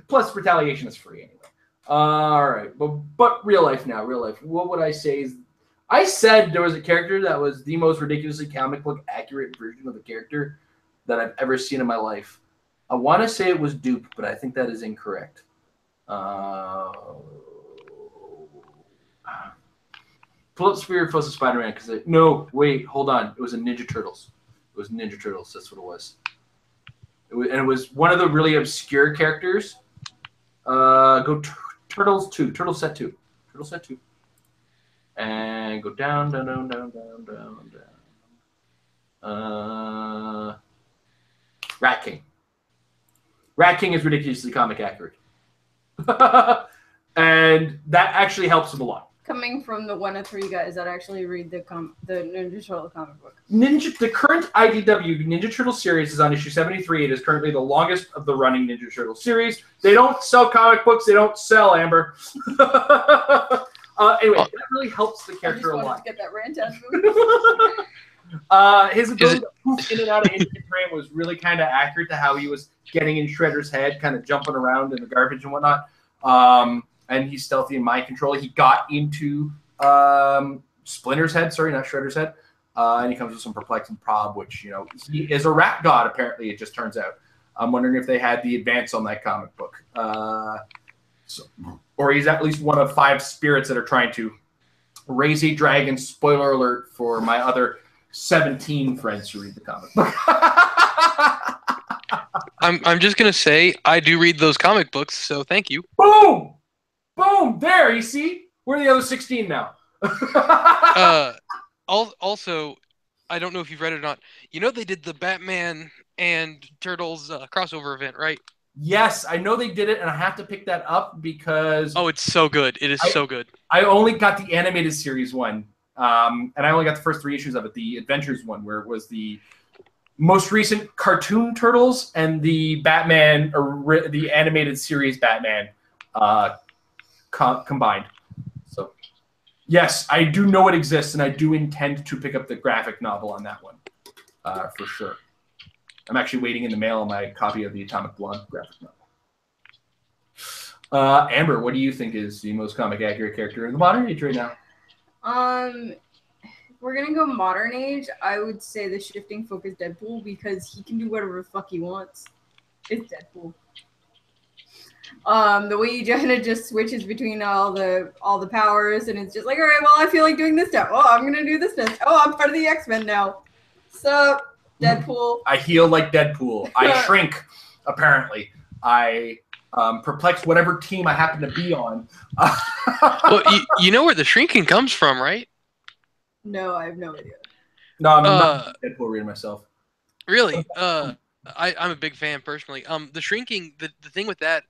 Plus, Retaliation is free anyway. All right. But real life now, real life. What would I say is... I said there was a character that was the most ridiculously comic book accurate version of a character that I've ever seen in my life. I want to say it was Dupe, but I think that is incorrect. Pull up Spirit Force of Spider-Man because no, wait, hold on. It was a Ninja Turtles. It was Ninja Turtles. That's what it was. And it was one of the really obscure characters. Go Turtles 2. Turtle Set 2. Turtle Set 2. And go down, down, down, down, down, down, down. Rat King. Rat King is ridiculously comic accurate. And that actually helps him a lot. Coming from the 1 of 3 guys that actually read the Ninja Turtle comic book. The current IDW Ninja Turtle series is on issue 73. It is currently the longest of the running Ninja Turtle series. They don't sell comic books. They don't sell, Amber. Anyway, that really helps the character a lot. To get that rant out. His ability to poof in and out of instant frame was really kind of accurate to how he was getting in Shredder's head, kind of jumping around in the garbage and whatnot. And he's stealthy and mind control. He got into Splinter's head, sorry, not Shredder's head. And he comes with some perplexing prob, which, you know, he is a rat god, apparently, it just turns out. I'm wondering if they had the advance on that comic book. Or he's at least one of 5 spirits that are trying to raise a dragon. Spoiler alert for my other 17 friends who read the comic book. I'm just gonna say I do read those comic books, so thank you. Boom! Boom! There, you see? We're the other 16 now. Also, I don't know if you've read it or not. You know they did the Batman and Turtles crossover event, right? Yes, I know they did it, and I have to pick that up because... Oh, it's so good. It is so good. I only got the animated series one, and I only got the first 3 issues of it, the Adventures one, where it was the most recent cartoon Turtles and the Batman, the animated series Batman combined. So, yes, I do know it exists, and I do intend to pick up the graphic novel on that one, for sure. I'm actually waiting in the mail on my copy of the Atomic Blonde graphic novel. Amber, what do you think is the most comic accurate character in the modern age right now? If we're gonna go modern age, I would say the shifting focus Deadpool because he can do whatever the fuck he wants. It's Deadpool. The way he kind of just switches between all the powers, and it's just like, all right, well, I feel like doing this now. Oh, I'm gonna do this next. Oh, I'm part of the X-Men now. So, Deadpool. I heal like Deadpool. I shrink. Apparently, I perplex whatever team I happen to be on. Well, you know where the shrinking comes from, right? No, I have no idea. No, I'm not a Deadpool reader myself. Really? I'm a big fan personally. The shrinking, the thing with that,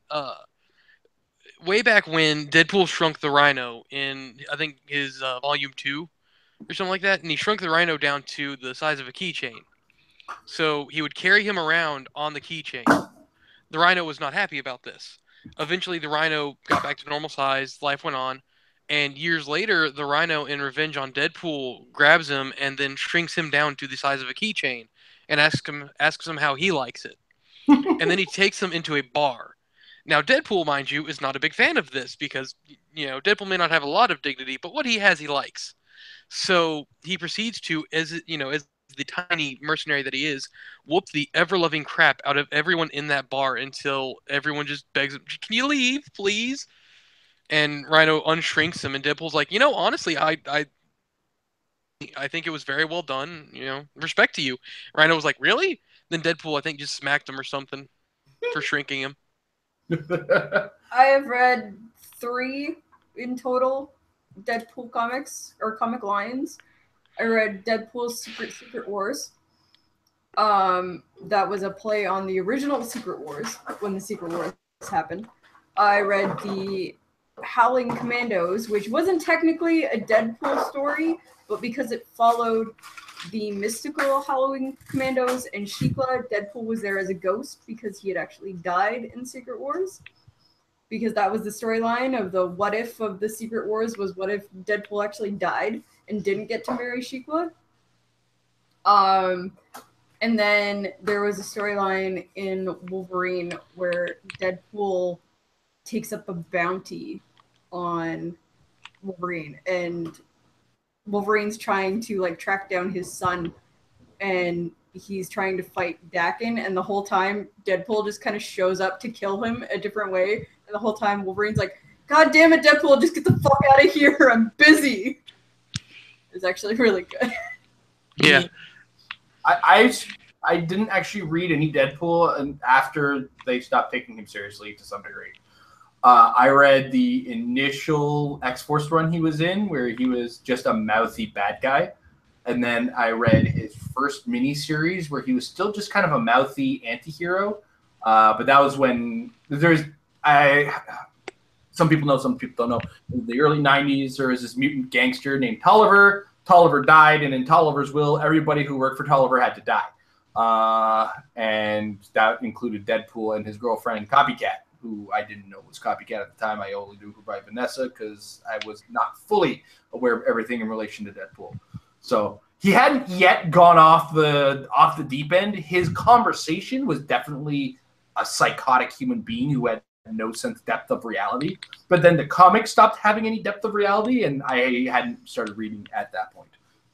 way back when Deadpool shrunk the Rhino in, I think, his volume 2 or something like that, and he shrunk the Rhino down to the size of a keychain. So he would carry him around on the keychain. The Rhino was not happy about this. Eventually, the Rhino got back to normal size. Life went on. And years later, the Rhino, in revenge on Deadpool, grabs him and then shrinks him down to the size of a keychain and asks him how he likes it. And then he takes him into a bar. Now, Deadpool, mind you, is not a big fan of this because, Deadpool may not have a lot of dignity, but what he has, he likes. So he proceeds to, as the tiny mercenary that he is, whoop the ever-loving crap out of everyone in that bar until everyone just begs him, "Can you leave, please?" And Rhino unshrinks him, and Deadpool's like, honestly, I think it was very well done. Respect to you. Rhino was like, really? Then Deadpool, I think, just smacked him or something for shrinking him. I have read 3 in total Deadpool comics or comic lines. I read Deadpool's Secret Wars. That was a play on the original Secret Wars when the Secret Wars happened. I read the Howling Commandos, which wasn't technically a Deadpool story, but because it followed the mystical Howling Commandos and Shikla, Deadpool was there as a ghost because he had actually died in Secret Wars. Because that was the storyline of the what if of the Secret Wars was what if Deadpool actually died and didn't get to marry Shikla. And then there was a storyline in Wolverine where Deadpool takes up a bounty on Wolverine, and Wolverine's trying to track down his son, and he's trying to fight Dakin, and the whole time Deadpool just kind of shows up to kill him a different way, and the whole time Wolverine's like, "God damn it, Deadpool, just get the fuck out of here, I'm busy." It's actually really good. Yeah. I didn't actually read any Deadpool after they stopped taking him seriously to some degree. I read the initial X-Force run he was in, where he was just a mouthy bad guy. And then I read his first miniseries, where he was still just kind of a mouthy anti-hero. But that was when some people know, some people don't know. In the early 90s, there was this mutant gangster named Tolliver. Tolliver died, and in Tolliver's will, everybody who worked for Tolliver had to die. And that included Deadpool and his girlfriend, Copycat, who I didn't know was Copycat at the time. I only knew her by Vanessa because I was not fully aware of everything in relation to Deadpool. So he hadn't yet gone off the deep end. His conversation was definitely a psychotic human being who had no sense depth of reality. But then the comic stopped having any depth of reality, and I hadn't started reading at that point.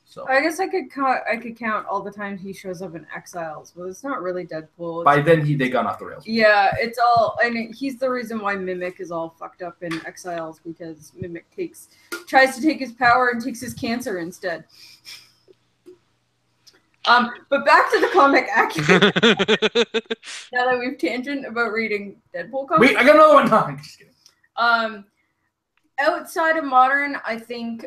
So I guess I could count all the times he shows up in Exiles, but it's not really Deadpool. By then they gone off the rails. Yeah, it's all, and he's the reason why Mimic is all fucked up in Exiles, because Mimic tries to take his power and takes his cancer instead. But back to the comic accurate. Now that we've tangent about reading Deadpool comics. Wait, I got another one. No, I'm just kidding. Outside of modern, I think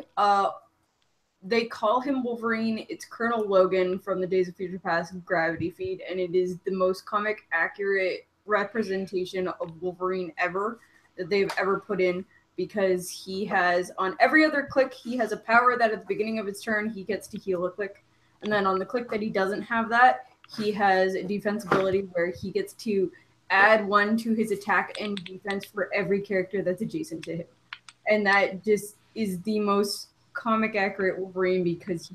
they call him Wolverine. It's Colonel Logan from the Days of Future Past Gravity Feed, and it is the most comic accurate representation of Wolverine ever that they've ever put in, because he has, on every other click, he has a power that at the beginning of his turn, he gets to heal a click. And then on the click that he doesn't have that, he has a defense ability where he gets to add 1 to his attack and defense for every character that's adjacent to him. And that just is the most comic accurate Wolverine, because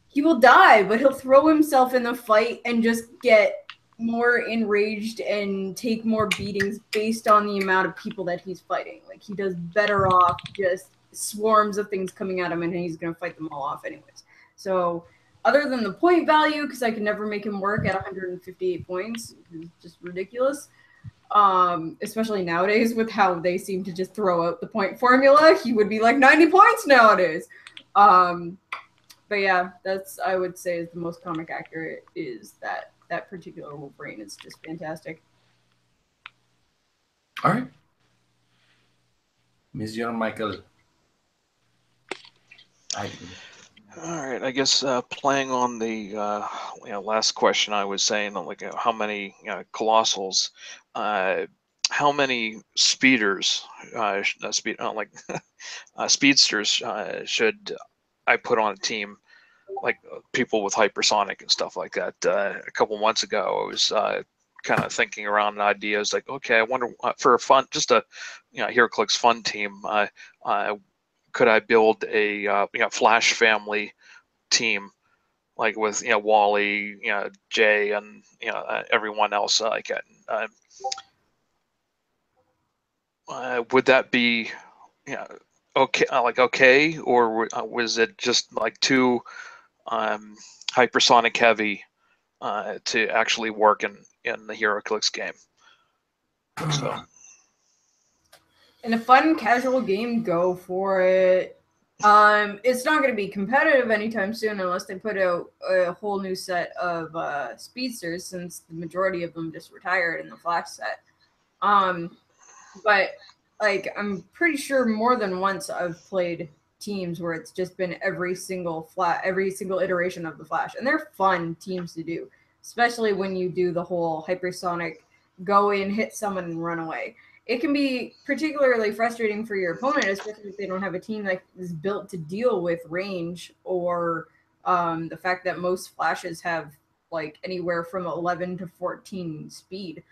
he will die, but he'll throw himself in the fight and just get more enraged and take more beatings based on the amount of people that he's fighting. Like, he does better off just swarms of things coming at him, and he's going to fight them all off anyways. So, other than the point value, because I can never make him work at 158 points, which is just ridiculous, especially nowadays with how they seem to just throw out the point formula, he would be like 90 points nowadays. But yeah, that's, I would say, is the most comic accurate, is that particular Wolverine is just fantastic. All right. Monsieur Michael. All right, I guess playing on the last question, I was saying like how many Colossals, how many speeders, speedsters should I put on a team, like people with hypersonic and stuff like that. A couple months ago, I was kind of thinking around ideas like, okay, I wonder for a fun, just a HeroClix fun team, could I build a Flash family team, like with Wally, Jay, and everyone else like that. Would that be okay, or was it just like too hypersonic heavy to actually work in the HeroClix game? So in a fun casual game, go for it. It's not going to be competitive anytime soon unless they put out a whole new set of speedsters, since the majority of them just retired in the Flash set. But like, I'm pretty sure more than once I've played teams where it's just been every single iteration of the Flash, and they're fun teams to do, especially when you do the whole hypersonic go in, hit someone, and run away. It can be particularly frustrating for your opponent, especially if they don't have a team that is built to deal with range, or the fact that most Flashes have like anywhere from 11 to 14 speed,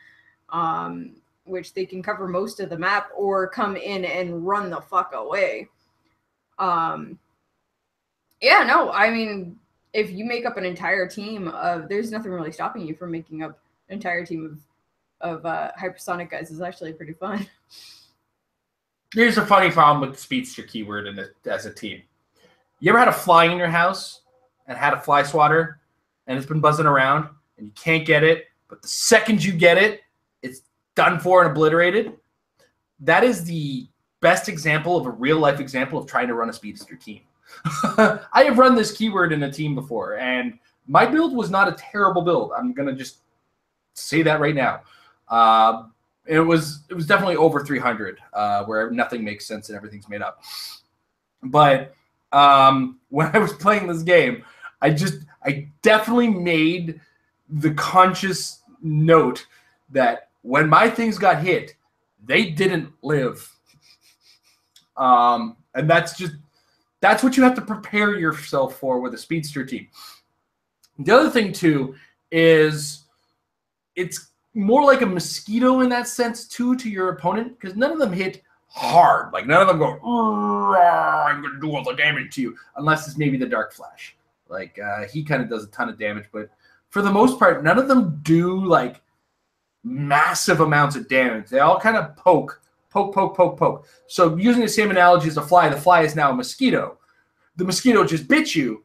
which they can cover most of the map or come in and run the fuck away. Yeah, no, I mean, if you make up an entire team of, there's nothing really stopping you from making up an entire team of hypersonic guys. Is actually pretty fun. Here's a funny problem with the speedster keyword as a team. You ever had a fly in your house and had a fly swatter and it's been buzzing around and you can't get it, but the second you get it, it's done for and obliterated? That is the best example of a real life example of trying to run a speedster team. I have run this keyword in a team before, and my build was not a terrible build. I'm gonna just say that right now. It was definitely over 300, where nothing makes sense and everything's made up. But when I was playing this game, I definitely made the conscious note that when my things got hit, they didn't live. And that's what you have to prepare yourself for with a speedster team. The other thing too is it's more like a mosquito in that sense too to your opponent, because none of them hit hard. Like none of them go, I'm going to do all the damage to you, unless it's maybe the Dark Flash. Like he kind of does a ton of damage, but for the most part, none of them do like massive amounts of damage. They all kind of poke. So using the same analogy as the fly is now a mosquito. The mosquito just bit you.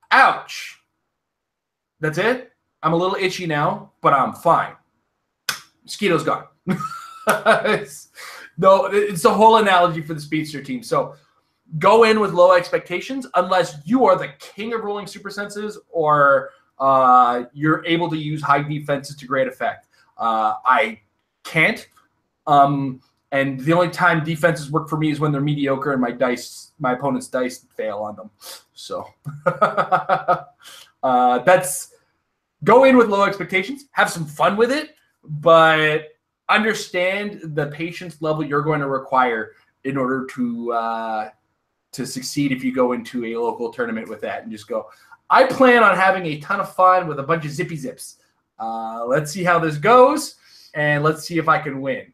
Ouch. That's it. I'm a little itchy now, but I'm fine. Mosquito's gone. It's the whole analogy for the speedster team. So go in with low expectations unless you are the king of rolling super senses or you're able to use high defenses to great effect. I can't. And the only time defenses work for me is when they're mediocre and my opponent's dice fail on them. So that's go in with low expectations, have some fun with it, but understand the patience level you're going to require in order to succeed if you go into a local tournament with that, and just go, I plan on having a ton of fun with a bunch of zippy zips. Let's see how this goes, and let's see if I can win.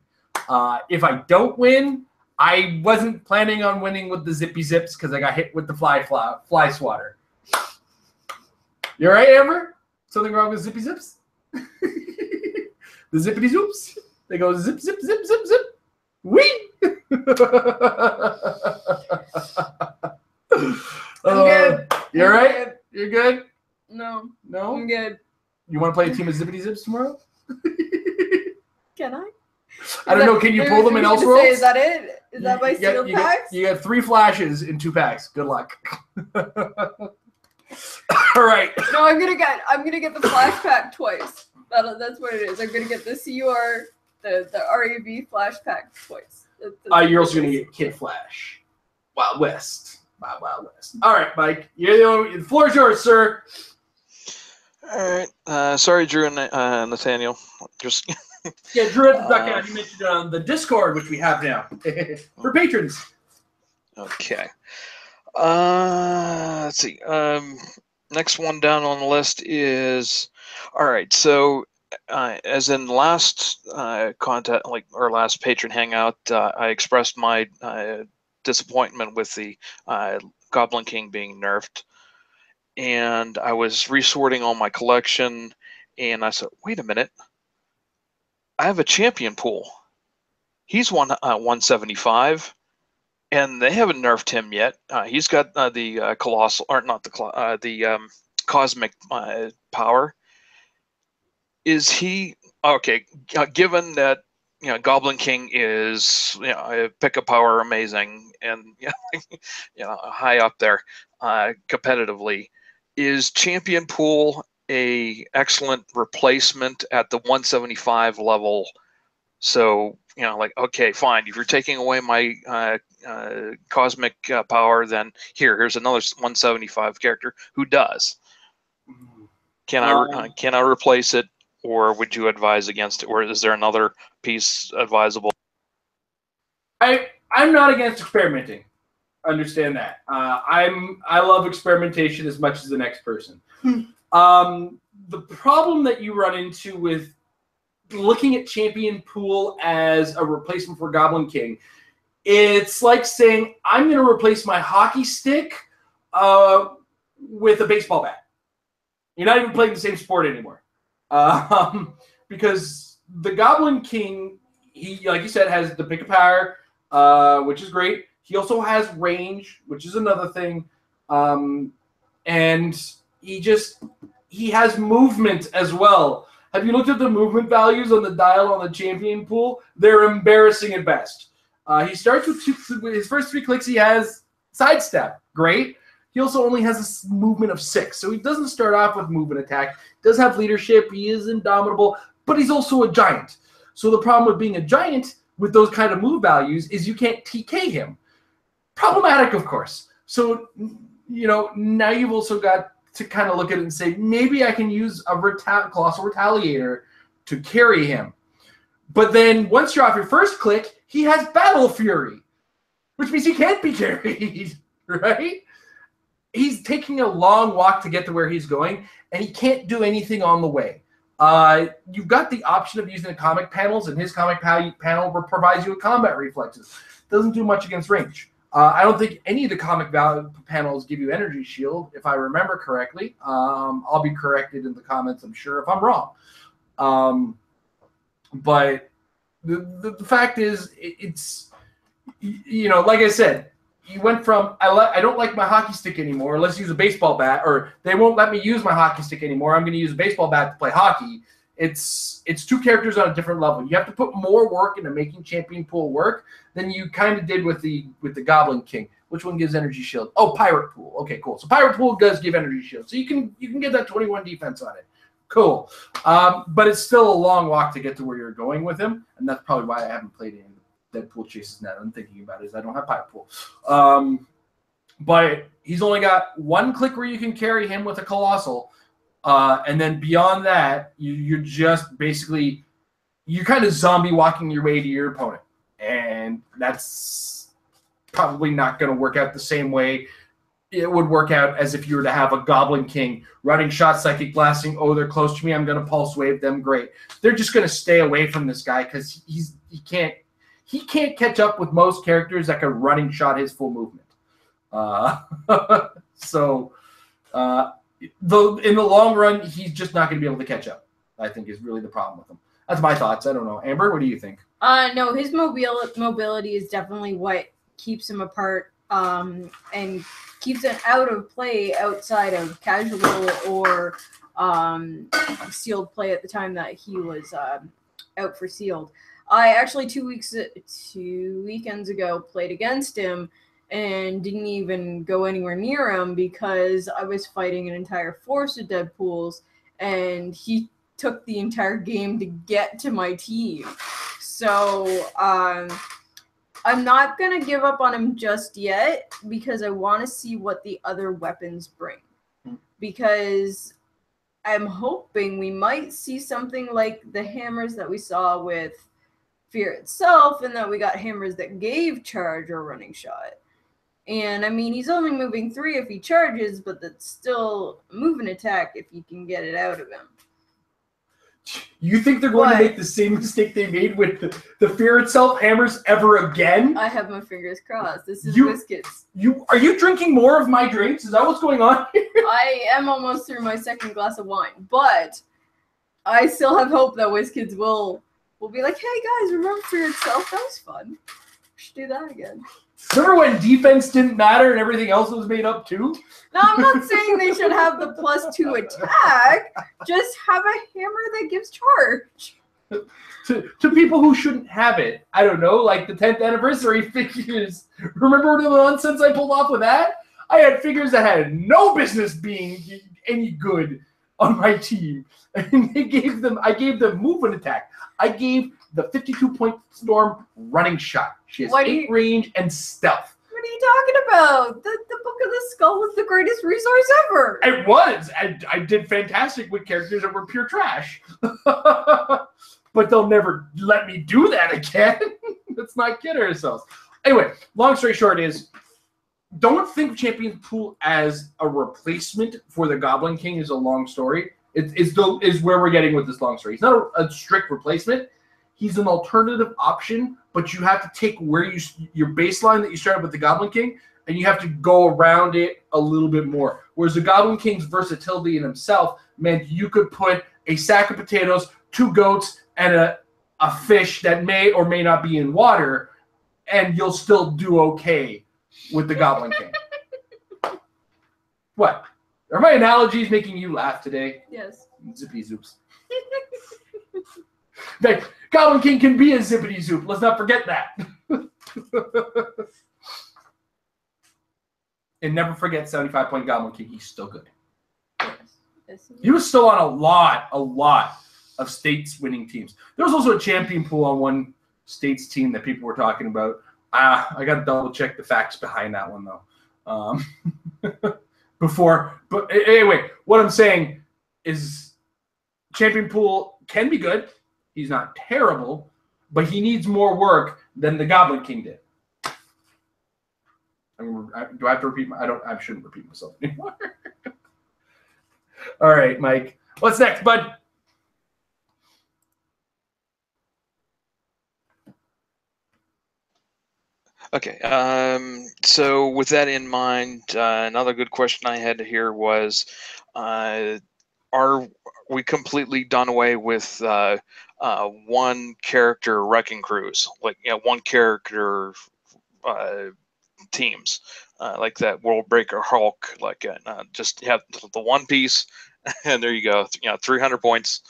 If I don't win, I wasn't planning on winning with the zippy zips because I got hit with the fly swatter. You all right, Amber? Something wrong with zippy zips? The zippity zoops. They go zip, zip, zip, zip, zip. Wee! I'm good. You're I'm right? good. You're good? No, No? I'm good. You want to play a team of zippity zips tomorrow? Can I? I don't know. Can you pull them in Elseworlds? Elseworlds? Is that it? Is that my sealed packs? You get 3 flashes in 2 packs. Good luck. All right. No, I'm gonna get the flash pack twice. That's what it is. I'm gonna get the CUR, the RAV flash pack twice. You're also gonna get Kid Flash. Wild West. Wild West. All right, Mike. The floor is yours, sir. All right. Sorry, Drew and Nathaniel. Just Yeah, Drew at the Duck Out, you mentioned on the Discord, which we have now for patrons. okay. Let's see. Next one down on the list is all right. So, as in last content, or last Patron Hangout, I expressed my disappointment with the Goblin King being nerfed, and I was resorting all my collection, and I said, "Wait a minute, I have a champion pool. He's 175." And they haven't nerfed him yet. He's got the colossal, or not the cosmic power. Is he okay? Given that Goblin King is pick-up power amazing and high up there competitively, is Champion Pool a excellent replacement at the 175 level? So okay, fine. If you're taking away my cosmic power, then here's another 175 character who does. Can I replace it, or would you advise against it, or is there another piece advisable? I'm not against experimenting. Understand that. I love experimentation as much as the next person. The problem that you run into with looking at Champion Pool as a replacement for Goblin King, it's like saying, I'm going to replace my hockey stick with a baseball bat. You're not even playing the same sport anymore. Because the Goblin King, he, like you said, has the pick of power, which is great. He also has range, which is another thing. And he has movement as well. Have you looked at the movement values on the dial on the Champion Pool? They're embarrassing at best. He starts with his first 3 clicks. He has sidestep, great. He also only has a movement of 6, so he doesn't start off with movement attack. Does have leadership. He is indomitable, but he's also a giant. So the problem with being a giant with those kind of move values is you can't TK him. Problematic, of course. So now you've also got to kind of look at it and say, maybe I can use a Colossal Retaliator to carry him. But then once you're off your first click, he has Battle Fury, which means he can't be carried, right? He's taking a long walk to get to where he's going, and he can't do anything on the way. You've got the option of using the comic panels, and his comic panel provides you with combat reflexes. Doesn't do much against range. I don't think any of the comic panels give you energy shield, if I remember correctly. I'll be corrected in the comments, I'm sure, if I'm wrong. But the fact is, it's, like I said, you went from, I don't like my hockey stick anymore, let's use a baseball bat, or they won't let me use my hockey stick anymore, I'm going to use a baseball bat to play hockey. It's 2 characters on a different level. You have to put more work into making Champion Pool work than you kind of did with the Goblin King. Which one gives energy shield? Oh, Pirate Pool. Okay, cool. So Pirate Pool does give energy shield. So you can get that 21 defense on it. Cool. But it's still a long walk to get to where you're going with him, and that's probably why I haven't played any Deadpool chases now. I'm thinking about it is I don't have Pirate Pool. But he's only got 1 click where you can carry him with a Colossal. And then beyond that, you're just basically, you're kind of zombie walking your way to your opponent. And that's probably not going to work out the same way it would work out as if you were to have a Goblin King running shot, psychic blasting. Oh, they're close to me, I'm going to pulse wave them. Great. They're just going to stay away from this guy because he can't catch up with most characters that can running shot his full movement. In the long run, he's just not going to be able to catch up. I think, is really the problem with him. That's my thoughts. I don't know. Amber, what do you think? No, his mobility is definitely what keeps him apart, and keeps it out of play outside of casual or sealed play at the time that he was out for sealed. I actually 2 weekends ago played against him and didn't even go anywhere near him because I was fighting an entire force of Deadpools, and he took the entire game to get to my team. So I'm not going to give up on him just yet because I want to see what the other weapons bring. Because I'm hoping we might see something like the hammers that we saw with Fear itself, and that we got hammers that gave charge or running shot. And I mean, he's only moving 3 if he charges, but that's still a moving attack if you can get it out of him. You think they're going to make the same mistake they made with the Fear itself hammers ever again? I have my fingers crossed. This is biscuits. Are you drinking more of my drinks? Is that what's going on here? I am almost through my second glass of wine, but I still have hope that WizKids will be like, hey guys, remember Fear itself? That was fun. We should do that again. Remember when defense didn't matter and everything else was made up too? No, I'm not saying they should have the +2 attack. Just have a hammer that gives charge. To people who shouldn't have it. I don't know, like the 10th anniversary figures. Remember the nonsense I pulled off with that? I had figures that had no business being any good on my team. And I gave them movement attack. I gave the 52-point Storm running shot. She has 8 range and stealth. What are you talking about? The Book of the Skull was the greatest resource ever. It was. I did fantastic with characters that were pure trash. But they'll never let me do that again. Let's not kid ourselves. Anyway, long story short is, don't think Champion Pool as a replacement for the Goblin King is a long story. Is where we're getting with this long story. He's not a strict replacement. He's an alternative option, but you have to take your baseline that you started with the Goblin King, and you have to go around it a little bit more. Whereas the Goblin King's versatility in himself meant you could put a sack of potatoes, 2 goats, and a fish that may or may not be in water, and you'll still do okay with the Goblin King. What? Are my analogies making you laugh today? Yes. Zippy zoops. That Goblin King can be a zippity zoop. Let's not forget that. And never forget 75-point Goblin King. He's still good. Yes. He was still on a lot of states winning teams. There was also a champion pool on one state's team that people were talking about. I got to double check the facts behind that one though. But anyway, what I'm saying is champion pool can be good. He's not terrible, but he needs more work than the Goblin King did. Do I have to repeat? I shouldn't repeat myself anymore. All right, Mike. What's next, bud? Okay. So with that in mind, another good question I had here was, are we completely done away with one character wrecking crews, like one character teams, like that World Breaker Hulk, like just have the one piece, and there you go, 300 points,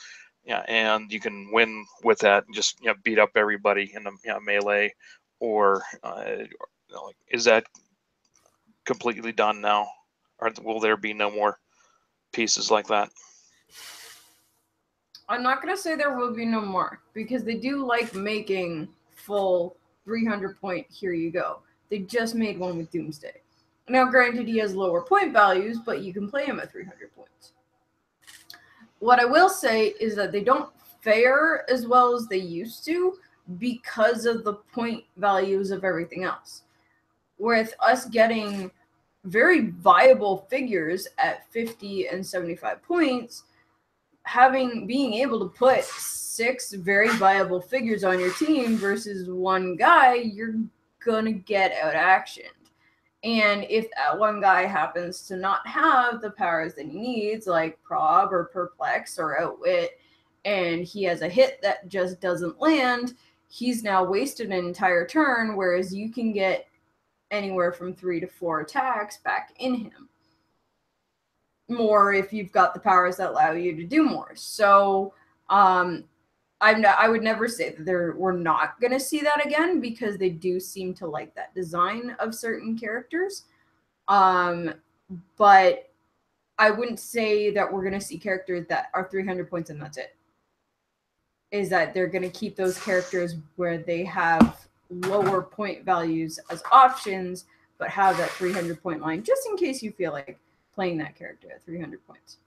and you can win with that, and just beat up everybody in the melee, or is that completely done now, or will there be no more pieces like that? I'm not going to say there will be no more, because they do like making full 300-point, here you go. They just made one with Doomsday. Now, granted, he has lower point values, but you can play him at 300 points. What I will say is that they don't fare as well as they used to because of the point values of everything else. With us getting very viable figures at 50 and 75 points, being able to put 6 very viable figures on your team versus one guy, you're gonna get out actioned. And if that one guy happens to not have the powers that he needs, like Prob or Perplex or Outwit, and he has a hit that just doesn't land, he's now wasted an entire turn, whereas you can get anywhere from 3 to 4 attacks back in him. More if you've got the powers that allow you to do more. So I would never say that we're not going to see that again, because they do seem to like that design of certain characters. But I wouldn't say that we're going to see characters that are 300 points and that's it. Is that they're going to keep those characters where they have lower point values as options, but have that 300 point line, just in case you feel like playing that character at 300 points.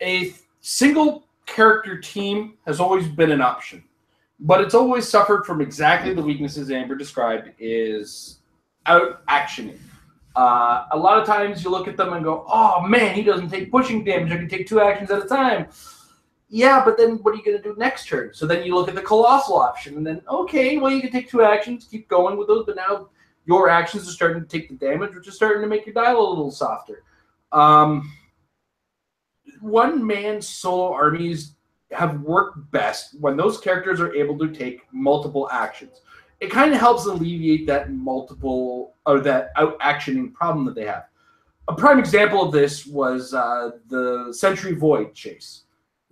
A single character team has always been an option, but it's always suffered from exactly the weaknesses Amber described, is out-actioning. A lot of times you look at them and go, oh man, he doesn't take pushing damage, I can take 2 actions at a time. Yeah, but then what are you going to do next turn? So then you look at the Colossal option, and then, okay, well, you can take 2 actions, keep going with those, but now your actions are starting to take the damage, which is starting to make your dial a little softer. One-man solo armies have worked best when those characters are able to take multiple actions. It kind of helps alleviate that multiple, or that out-actioning problem that they have. A prime example of this was the Sentry Void chase.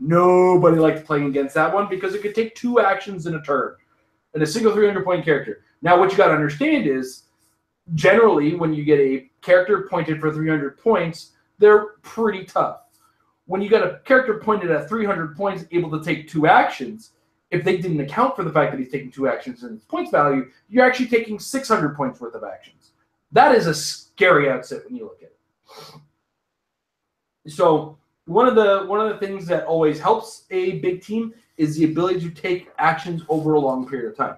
Nobody liked playing against that one because it could take 2 actions in a turn and a single 300-point character. Now, what you got to understand is, generally, when you get a character pointed for 300 points, they're pretty tough. When you got a character pointed at 300 points able to take 2 actions, if they didn't account for the fact that he's taking 2 actions in his points value, you're actually taking 600 points worth of actions. That is a scary outset when you look at it. So one of the things that always helps a big team is the ability to take actions over a long period of time.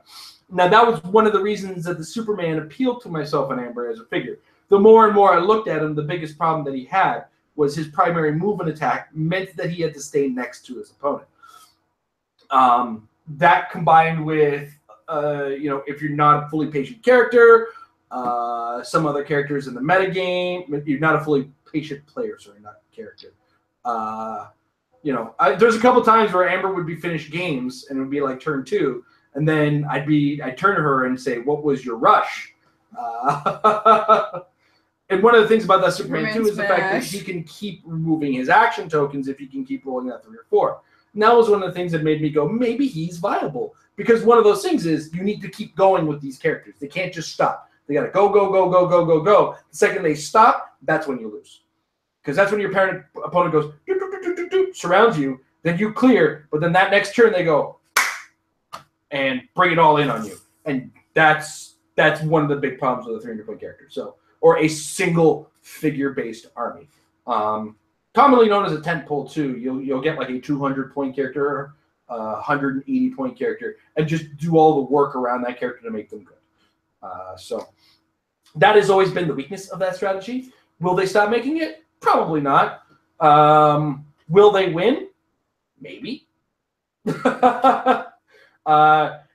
Now, that was one of the reasons that the Superman appealed to myself and Amber as a figure. The more and more I looked at him, the biggest problem that he had was his primary movement attack meant that he had to stay next to his opponent. That combined with, if you're not a fully patient character, some other characters in the metagame, you're not a fully patient player, sorry, not character. There's a couple times where Amber would be finished games and it would be like turn 2, and then I'd turn to her and say, "What was your rush?" And one of the things about that Superman 2 is the fact that he can keep removing his action tokens if he can keep rolling that 3 or 4. And that was one of the things that made me go, maybe he's viable. Because one of those things is you need to keep going with these characters. They can't just stop. They got to go, go, go, go, go, go, go. The second they stop, that's when you lose. Because that's when your opponent goes, doo, doo, doo, doo, doo, surrounds you, then you clear, but then that next turn they go and bring it all in on you. And that's one of the big problems with a 300-point character. So, or a single figure-based army. Commonly known as a tentpole too. You'll get like a 200-point character, 180-point character, and just do all the work around that character to make them good. So that has always been the weakness of that strategy. Will they stop making it? Probably not. Will they win? Maybe.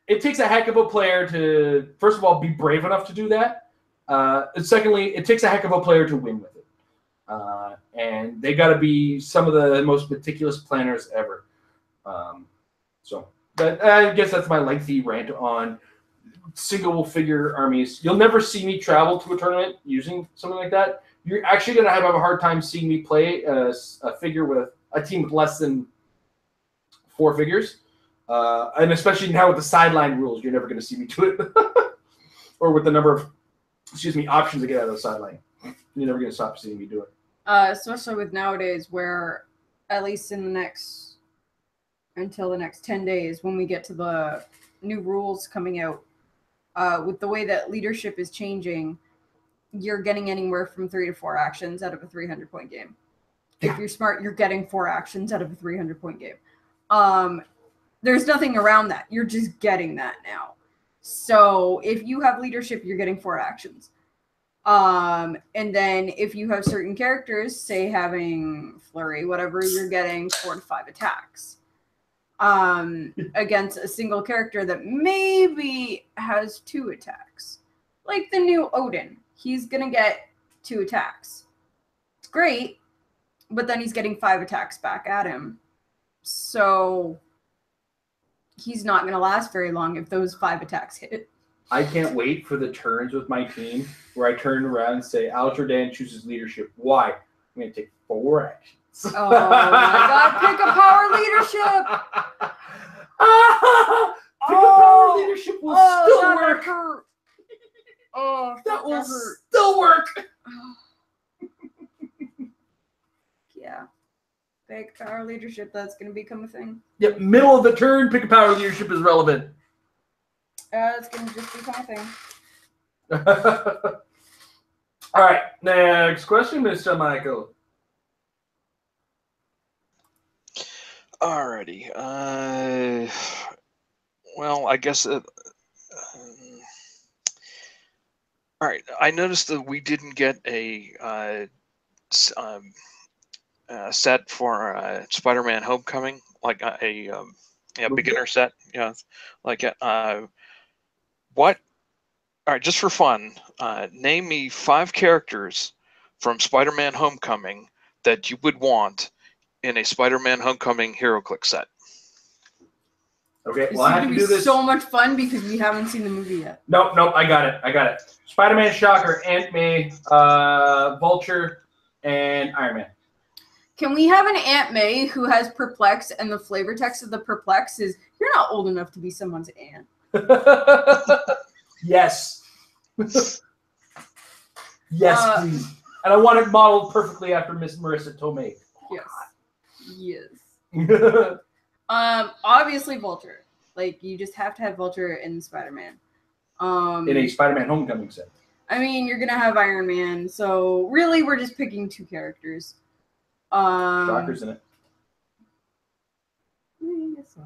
It takes a heck of a player to, first of all, be brave enough to do that. And secondly, it takes a heck of a player to win with it. And they got to be some of the most meticulous planners ever. But I guess that's my lengthy rant on single figure armies. You'll never see me travel to a tournament using something like that. You're actually going to have a hard time seeing me play a figure with a team with less than 4 figures. And especially now with the sideline rules, you're never going to see me do it. Or with the number of, options to get out of the sideline. You're never going to stop seeing me do it. Especially with nowadays where, at least until the next 10 days, when we get to the new rules coming out, with the way that leadership is changing, you're getting anywhere from 3 to 4 actions out of a 300-point game. Yeah. If you're smart, you're getting 4 actions out of a 300-point game. There's nothing around that. You're just getting that now. So if you have leadership, you're getting 4 actions. And then if you have certain characters, say having flurry, whatever, you're getting 4 to 5 attacks. Against a single character that maybe has 2 attacks. Like the new Odin. He's going to get 2 attacks. It's great, but then he's getting 5 attacks back at him. So he's not going to last very long if those 5 attacks hit. I can't wait for the turns with my team where I turn around and say, Algerdan chooses leadership. Why? I'm going to take 4 actions. Oh my god, pick a power leadership! Pick a power leadership will still that work. Hurt. Oh, That will hurt. still work. Yeah. Pick power leadership, that's going to become a thing. Yep, middle of the turn, pick a power leadership is relevant. It's going to just become a thing. All right, next question, Mr. Michael. Alrighty. Well, I guess. All right. I noticed that we didn't get a set for Spider-Man: Homecoming, like a beginner set. Yeah, like what? All right, just for fun, name me 5 characters from Spider-Man: Homecoming that you would want in a Spider-Man: Homecoming HeroClix set. Okay, This well, I is have going to to do be this. so much fun because we haven't seen the movie yet. Nope, I got it. Spider-Man, Shocker, Aunt May, Vulture, and Iron Man. Can we have an Aunt May who has Perplex and the flavor text of the Perplex is, you're not old enough to be someone's aunt. Yes. Yes, please. And I want it modeled perfectly after Miss Marissa Tomei. Yes. Obviously Vulture. Like, you just have to have Vulture in Spider-Man. In a Spider-Man Homecoming set. I mean, you're gonna have Iron Man, so really we're just picking 2 characters. Shocker's in it. I guess so.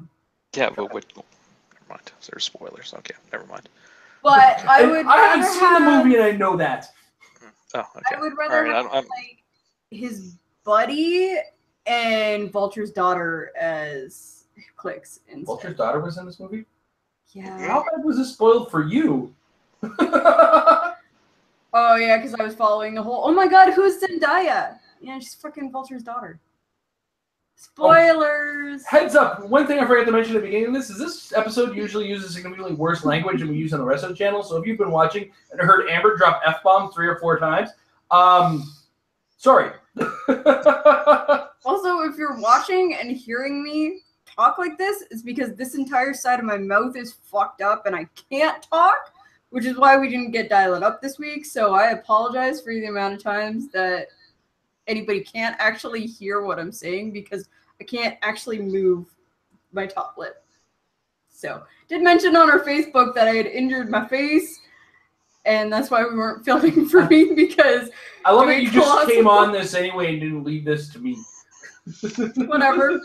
Yeah, but never mind. There's spoilers. Okay, never mind. But I And would I haven't rather seen the have, movie and I know that. Oh, okay. I would rather All right, have like his buddy and Vulture's daughter as Clix instead. Vulture's daughter was in this movie? Yeah. How bad was this spoiled for you? Oh yeah, because I was following the whole. Oh my god, who's Zendaya? Yeah, she's fucking Vulture's daughter. Spoilers. Heads up, one thing I forgot to mention at the beginning of this is this episode usually uses significantly worse language than we use on the rest of the channel. So if you've been watching and heard Amber drop F-bombs 3 or 4 times, sorry. Also, if you're watching and hearing me talk like this, it's because this entire side of my mouth is fucked up and I can't talk, which is why we didn't get Dial It Up this week. So I apologize for the amount of times that anybody can't actually hear what I'm saying because I can't actually move my top lip. So, did mention on our Facebook that I had injured my face, and that's why we weren't filming for me because I love that you just Colossal- came on this anyway and didn't leave this to me. whatever.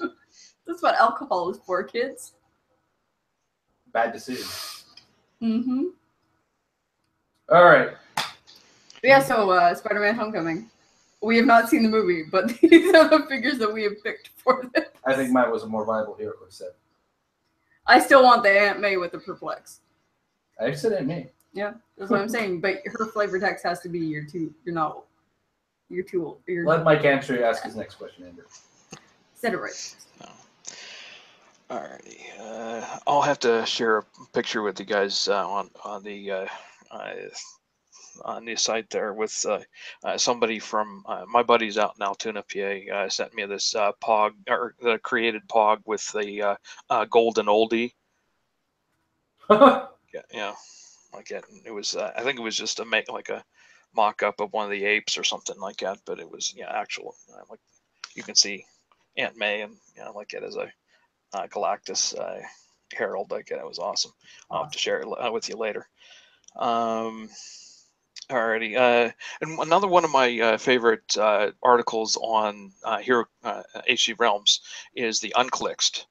That's what alcohol is for, kids. Bad decision. Mm-hmm. All right. But yeah, so Spider-Man: Homecoming. We have not seen the movie, but these are the figures that we have picked for this. I think mine was a more viable HeroClix set. I still want the Aunt May with the Perplex. I said Aunt May. Yeah, that's what I'm saying. But her flavor text has to be your novel. You're too old. Let Mike answer ask his next question, Andrew. Said it right. No. Alrighty. I'll have to share a picture with you guys on the site there with somebody from my buddies out in Altoona, PA. Sent me this Pog or the created Pog with the golden oldie. Yeah, like it was. I think it was just like a mock-up of one of the apes or something like that. But it was actual. Like you can see Aunt May and like it as a Galactus herald. Like it was awesome. I'll have to share it with you later. Alrighty, and another one of my favorite articles on HG Realms is the Unclixed,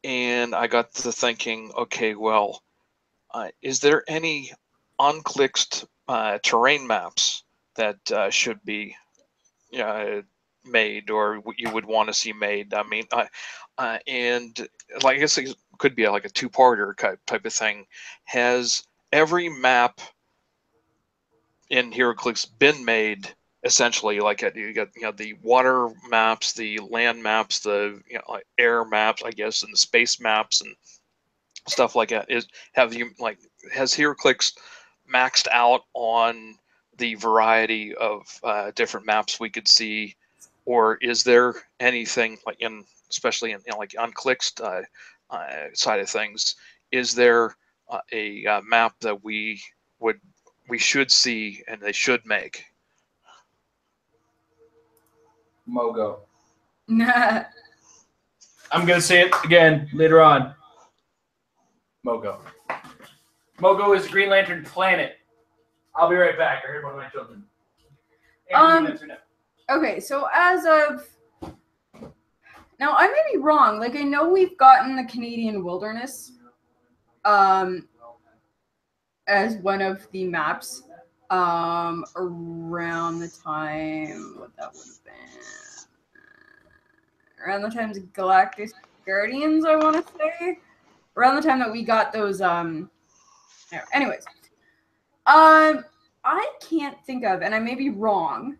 and I got to thinking, okay, well, is there any unclixed terrain maps that should be made, or you would want to see made? I mean, and like I guess it could be like a two-parter type of thing. Has every map in HeroClix been made essentially like you got the water maps, the land maps, the like air maps, I guess, and the space maps and stuff like that. Has HeroClix maxed out on the variety of different maps we could see, or is there anything like especially in like on Clix side of things, is there a map that we should see and they should make? Mogo. Nah. I'm gonna say it again later on. Mogo. Mogo is a Green Lantern planet. I'll be right back. I heard one of my children. Okay, so as of now, I may be wrong. Like, I know we've gotten the Canadian wilderness as one of the maps around the time, what that would have been, around the times of Galactic Guardians, I want to say, around the time that we got those. Anyways, I can't think of, and I may be wrong,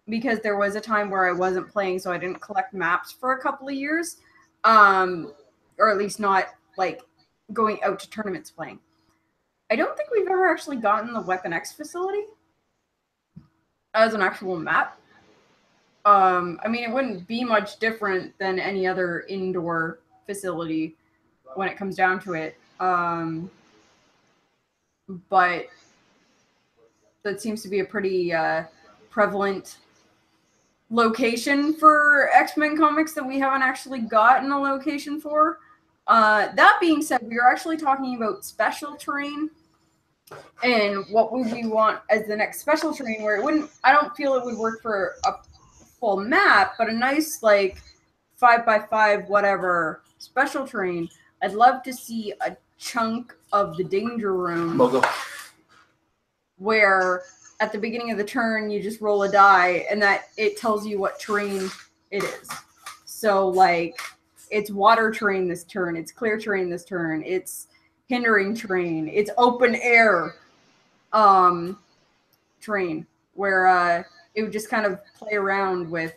because there was a time where I wasn't playing, so I didn't collect maps for a couple of years, or at least not like going out to tournaments playing. I don't think we've ever actually gotten the Weapon X facility as an actual map. I mean, it wouldn't be much different than any other indoor facility when it comes down to it. But that seems to be a pretty prevalent location for X-Men comics that we haven't actually gotten a location for. That being said, we are actually talking about special terrain and what would we want as the next special terrain, where it wouldn't, I don't feel it would work for a full map, but a nice like 5x5 whatever special terrain. I'd love to see a chunk of the danger room where at the beginning of the turn you just roll a die and that it tells you what terrain it is. So like it's water terrain this turn, it's clear terrain this turn, it's hindering terrain, it's open air terrain, where it would just kind of play around with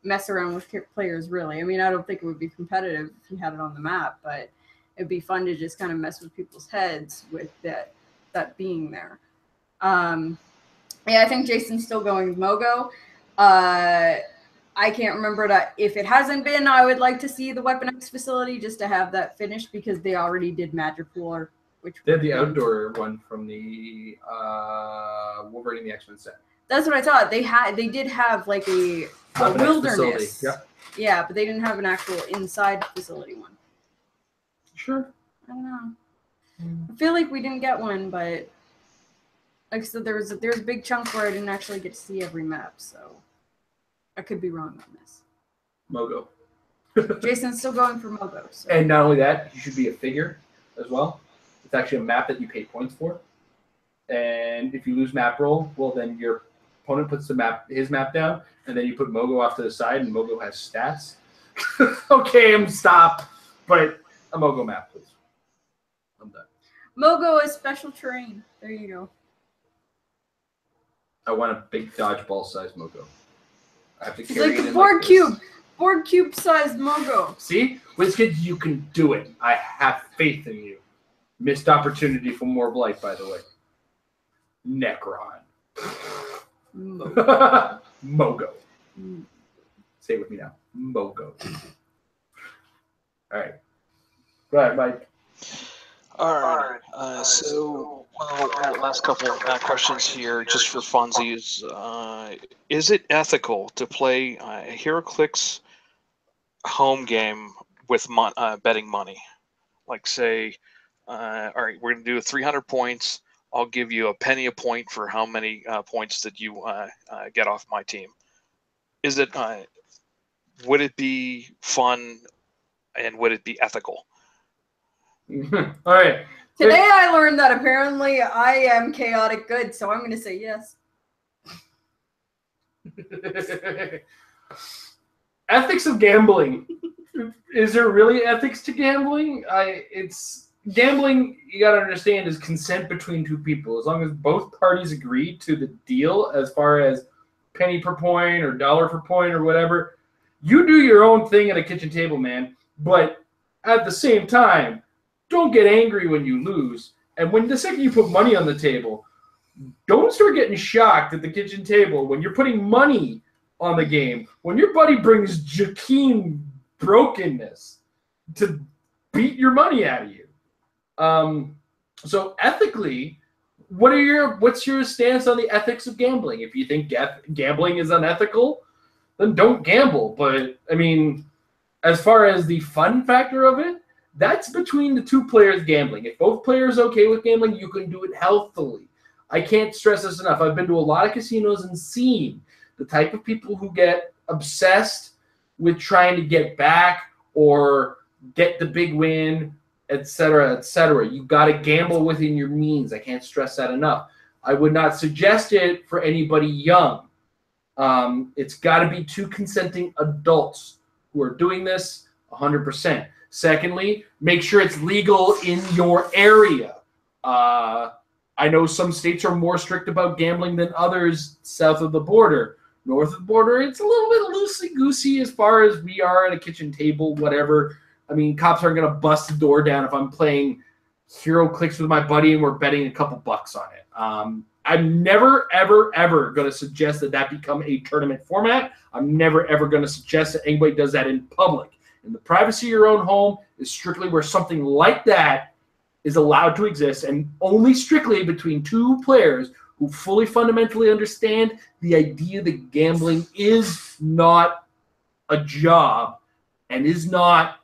mess around with players, really. I mean, I don't think it would be competitive if you had it on the map, but it'd be fun to just kind of mess with people's heads with that being there. Yeah, I think Jason's still going with Mogo. I can't remember that. If it hasn't been, I would like to see the Weapon X facility just to have that finished, because they already did Magic War, which they had the outdoor one from the Wolverine the X-Men set. That's what I thought. They did have like a wilderness. Yep. Yeah, but they didn't have an actual inside facility one. Sure. I don't know. I feel like we didn't get one, but like I said, there's a big chunk where I didn't actually get to see every map, so I could be wrong on this. Mogo. Jason's still going for Mogo. So. And not only that, you should be a figure as well. It's actually a map that you pay points for. And if you lose map roll, well, then your opponent puts his map down, and then you put Mogo off to the side, and Mogo has stats. Okay, stop. But a Mogo map, please. I'm done. Mogo is special terrain. There you go. I want a big dodgeball sized Mogo. I have to It's carry like it the in board like cube. this. Board cube sized Mogo. See? WizKids, you can do it. I have faith in you. Missed opportunity for more Blight, by the way. Necron. Mogo. Mogo. Say it with me now. Mogo. All right. Go ahead, Mike. All right. So, last couple of questions here, just for funsies. Is it ethical to play a HeroClix home game with betting money? Like, say, all right, we're going to do 300 points. I'll give you a penny a point for how many points that you get off my team. Is it? Would it be fun, and would it be ethical? All right. Today I learned that apparently I am chaotic good, so I'm going to say yes. Ethics of gambling. Is there really ethics to gambling? Gambling, you got to understand, is consent between two people. As long as both parties agree to the deal as far as penny per point or dollar per point or whatever. You do your own thing at a kitchen table, man. But at the same time, don't get angry when you lose. And when the second you put money on the table, don't start getting shocked at the kitchen table when you're putting money on the game. When your buddy brings Jakeem brokenness to beat your money out of you. So ethically, what's your stance on the ethics of gambling? If you think gambling is unethical, then don't gamble. But I mean, as far as the fun factor of it, that's between the two players gambling. If both players are okay with gambling, you can do it healthily. I can't stress this enough. I've been to a lot of casinos and seen the type of people who get obsessed with trying to get back or get the big win, etc., etc. You got to gamble within your means. I can't stress that enough. I would not suggest it for anybody young. It's got to be two consenting adults who are doing this 100%. Secondly, make sure it's legal in your area. I know some states are more strict about gambling than others south of the border. North of the border, it's a little bit loosey-goosey as far as we are at a kitchen table, whatever. I mean, cops aren't going to bust the door down if I'm playing Hero Clix with my buddy and we're betting a couple bucks on it. I'm never, ever, ever going to suggest that become a tournament format. I'm never, ever going to suggest that anybody does that in public. In the privacy of your own home is strictly where something like that is allowed to exist, and only strictly between two players who fully fundamentally understand the idea that gambling is not a job and is not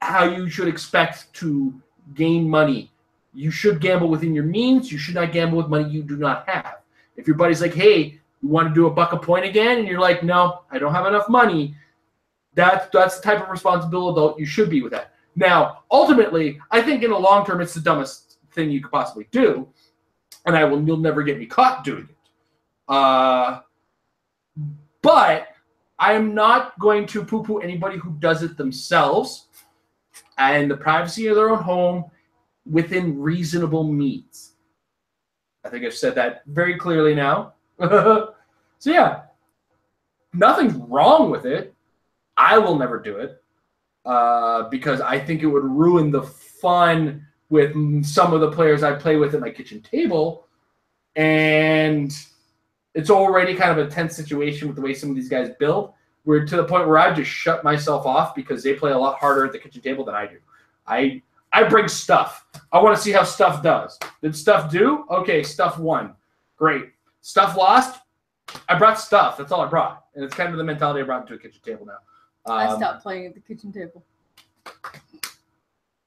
how you should expect to gain money. You should gamble within your means. You should not gamble with money you do not have. If your buddy's like, hey, you want to do $1 a point again? And you're like, no, I don't have enough money. That's the type of responsible adult you should be with that. Now, ultimately, I think in the long term, it's the dumbest thing you could possibly do. And you'll never get me caught doing it. But I am not going to poo-poo anybody who does it themselves and the privacy of their own home within reasonable means. I think I've said that very clearly now. So yeah, nothing's wrong with it. I will never do it because I think it would ruin the fun with some of the players I play with at my kitchen table. And it's already kind of a tense situation with the way some of these guys build. We're to the point where I just shut myself off because they play a lot harder at the kitchen table than I do. I bring stuff. I want to see how stuff does. Did stuff do? Okay, stuff won. Great. Stuff lost? I brought stuff. That's all I brought. And it's kind of the mentality I brought to a kitchen table now. I stopped playing at the kitchen table.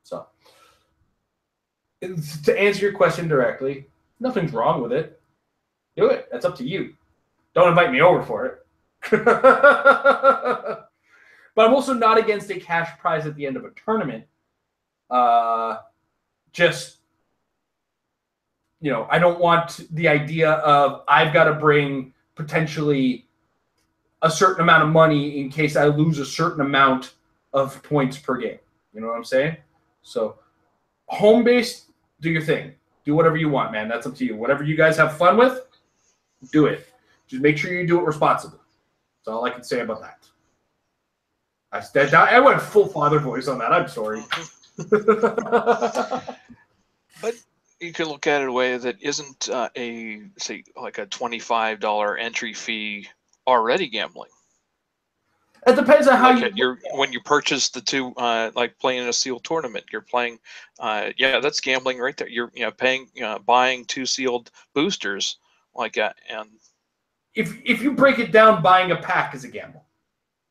So, to answer your question directly, nothing's wrong with it. Do it. That's up to you. Don't invite me over for it. But I'm also not against a cash prize at the end of a tournament. Just, I don't want the idea of I've got to bring potentially a certain amount of money in case I lose a certain amount of points per game. You know what I'm saying? So, home-based, do your thing. Do whatever you want, man. That's up to you. Whatever you guys have fun with, do it. Just make sure you do it responsibly. That's all I can say about that. I went full father voice on that. I'm sorry. But you can look at it a way that isn't like a $25 entry fee already gambling. It depends on how when you purchase the two, like playing a sealed tournament, you're playing. Yeah, that's gambling right there. You're buying 2 sealed boosters like that, and if you break it down, buying a pack is a gamble.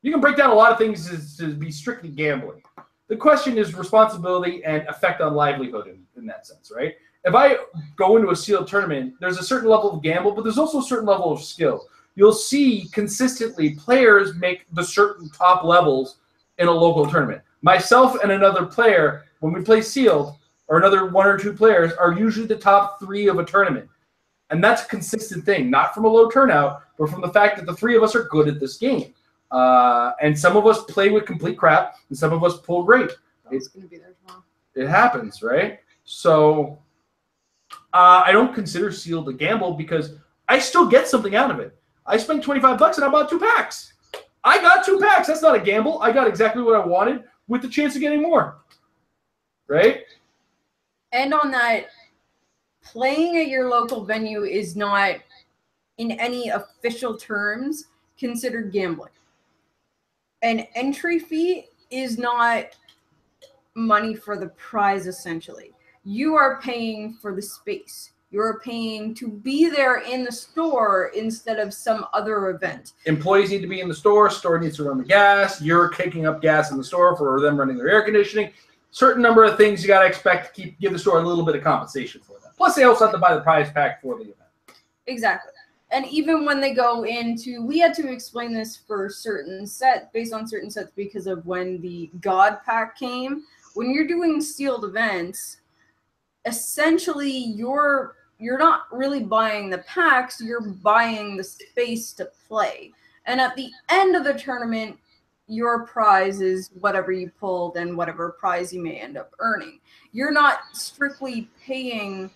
You can break down a lot of things to be strictly gambling. The question is responsibility and effect on livelihood in that sense, right? If I go into a sealed tournament, there's a certain level of gamble, but there's also a certain level of skill. You'll see consistently players make the certain top levels in a local tournament. Myself and another player, when we play sealed, or another 1 or 2 players, are usually the top 3 of a tournament. And that's a consistent thing, not from a low turnout, but from the fact that the 3 of us are good at this game. And some of us play with complete crap, and some of us pull great. It's going to be there tomorrow. It happens, right? So I don't consider sealed a gamble because I still get something out of it. I spent 25 bucks and I bought 2 packs. I got 2 packs. That's not a gamble. I got exactly what I wanted with the chance of getting more. Right? And on that, playing at your local venue is not, in any official terms, considered gambling. An entry fee is not money for the prize, essentially. You are paying for the space. You're paying to be there in the store instead of some other event. Employees need to be in the store. Store needs to run the gas. You're kicking up gas in the store for them running their air conditioning. Certain number of things you got to expect to give the store a little bit of compensation for that. Plus, they also have to buy the prize pack for the event. Exactly. And even when they go into, we had to explain this for certain sets, based on certain sets, because of when the God pack came. When you're doing sealed events, essentially you're not really buying the packs, you're buying the space to play. And at the end of the tournament, your prize is whatever you pulled and whatever prize you may end up earning. You're not strictly paying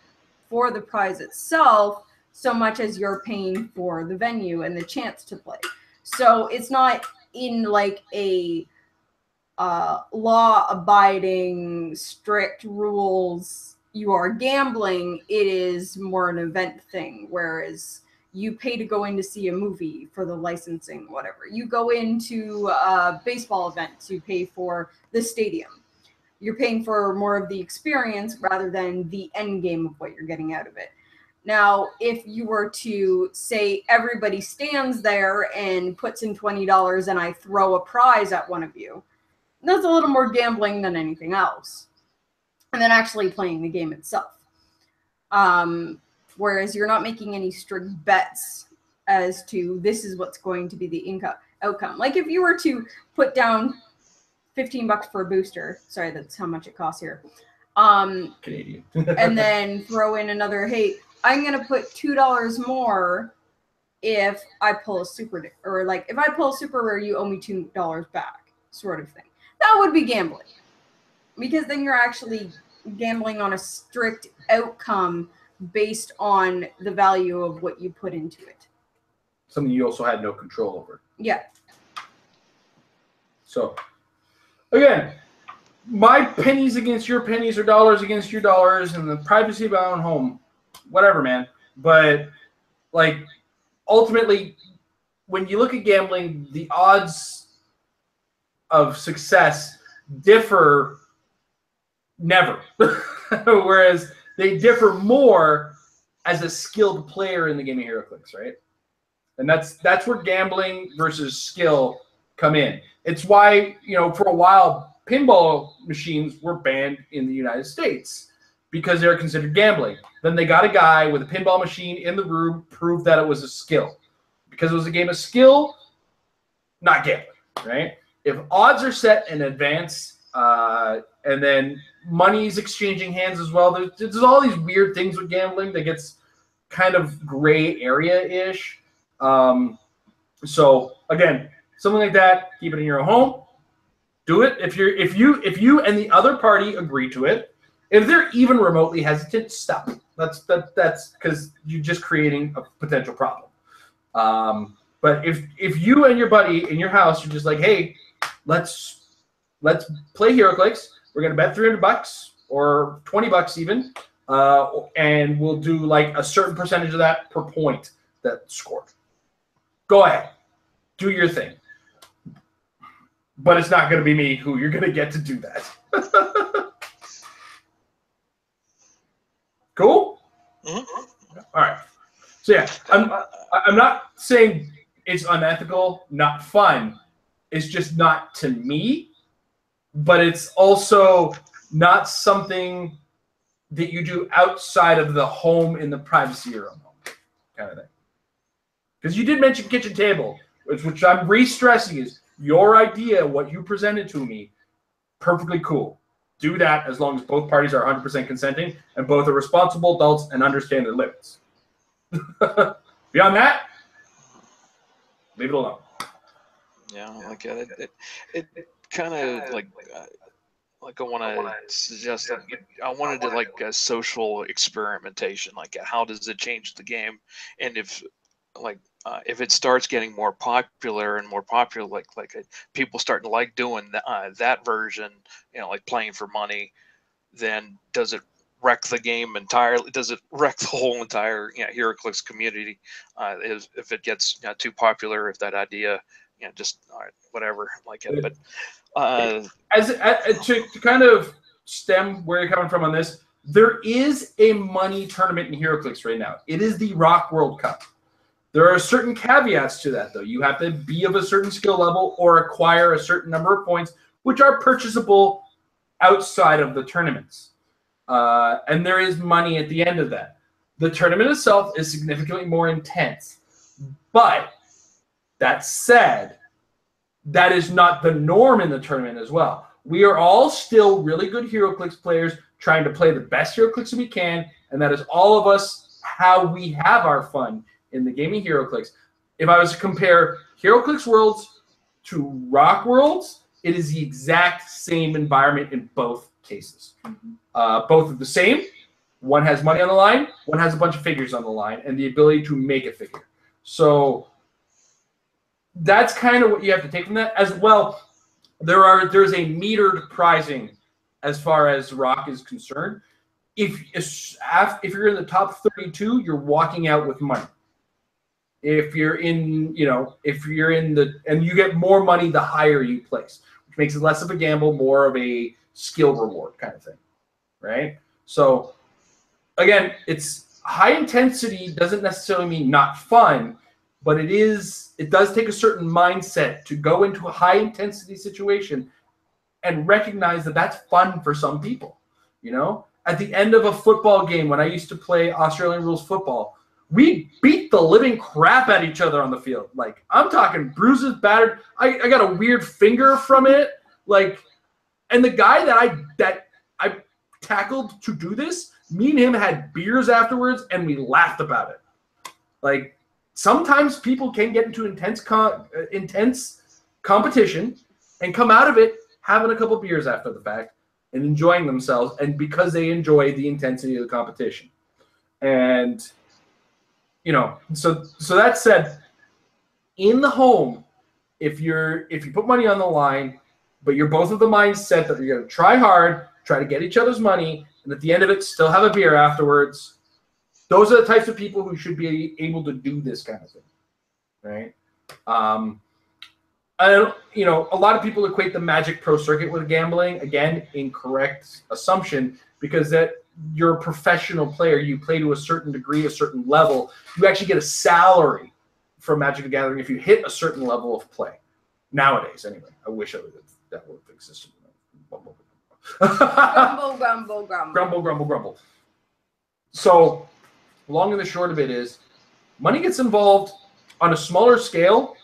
for the prize itself so much as you're paying for the venue and the chance to play. So it's not in like a law-abiding, strict rules, you are gambling. It is more an event thing, whereas you pay to go in to see a movie for the licensing, whatever. You go into baseball events, you pay for the stadium. You're paying for more of the experience rather than the end game of what you're getting out of it. Now, if you were to say everybody stands there and puts in $20 and I throw a prize at one of you, that's a little more gambling than anything else. And then actually playing the game itself. Whereas you're not making any strict bets as to this is what's going to be the outcome. Like if you were to put down $15 for a booster, sorry, that's how much it costs here. Canadian. And then throw in another, hey, I'm going to put $2 more if I pull a super, or like if I pull a super rare, you owe me $2 back, sort of thing. That would be gambling. Because then you're actually gambling on a strict outcome based on the value of what you put into it. Something you also had no control over. Yeah. So, again, my pennies against your pennies or dollars against your dollars and the privacy of my own home. Whatever, man. But, like, ultimately, when you look at gambling, the odds of success differ never. Whereas they differ more as a skilled player in the game of HeroClix, right? And that's where gambling versus skill come in. It's why, for a while, pinball machines were banned in the United States because they're considered gambling. Then they got a guy with a pinball machine in the room, proved that it was a skill. Because it was a game of skill, not gambling, right? If odds are set in advance, and then money's exchanging hands as well, there's all these weird things with gambling that gets kind of gray area-ish. So again, something like that, keep it in your home. Do it if you and the other party agree to it. If they're even remotely hesitant, stop. That's because you're just creating a potential problem. But if you and your buddy in your house are just like, hey, let's play HeroClix. We're gonna bet $300 or $20 even, and we'll do like a certain percentage of that per point that's scored. Go ahead, do your thing. But it's not gonna be me who you're gonna get to do that. Cool. Mm-hmm. All right. So yeah, I'm not saying it's unethical, not fun. It's just not to me, but it's also not something that you do outside of the home in the privacy of your own home, kind of thing. Because you did mention kitchen table, which I'm re-stressing is your idea, what you presented to me, perfectly cool. Do that as long as both parties are 100% consenting and both are responsible adults and understand their limits. Beyond that, leave it alone. Yeah, like it kind of like I want to suggest that I wanted to like a social experimentation. Like, how does it change the game? And if like if it starts getting more popular and more popular, people starting to like doing that version, like playing for money, then does it wreck the game entirely? Does it wreck the whole entire HeroClix community if it gets too popular? If that idea, just whatever like it. But to kind of stem where you're coming from on this, there is a money tournament in HeroClix right now. It is the Rock World Cup. There are certain caveats to that, though. You have to be of a certain skill level or acquire a certain number of points, which are purchasable outside of the tournaments. And there is money at the end of that. The tournament itself is significantly more intense. But that said, that is not the norm in the tournament as well. We are all still really good HeroClix players trying to play the best HeroClix we can, and that is all of us how we have our fun in the game of HeroClix. If I was to compare HeroClix Worlds to Rock Worlds, it is the exact same environment in both cases. Both are the same. One has money on the line, one has a bunch of figures on the line, and the ability to make a figure. So that's kind of what you have to take from that. As well, there's a metered pricing as far as Rock is concerned. If you're in the top 32, you're walking out with money. If you're in, and you get more money the higher you place, which makes it less of a gamble, more of a skill reward kind of thing, right? So again, it's high intensity doesn't necessarily mean not fun, but it does take a certain mindset to go into a high intensity situation and recognize that that's fun for some people. At the end of a football game, when I used to play Australian rules football, we beat the living crap at each other on the field. Like, I'm talking bruises, battered. I got a weird finger from it. And the guy that I tackled to do this, me and him had beers afterwards, and we laughed about it. Sometimes people can get into intense competition and come out of it having a couple beers after the fact and enjoying themselves, and because they enjoy the intensity of the competition. And so that said, in the home, if you put money on the line, but you're both of the mindset that you're going to try hard, try to get each other's money, and at the end of it, still have a beer afterwards, those are the types of people who should be able to do this kind of thing, right? A lot of people equate the Magic Pro Circuit with gambling. Again, incorrect assumption, because that you're a professional player. You play to a certain degree, a certain level. You actually get a salary from Magic the Gathering if you hit a certain level of play. Nowadays, anyway. I wish that would have existed. Grumble, grumble, grumble. Grumble, grumble, grumble. So, long and the short of it is, money gets involved on a smaller scale.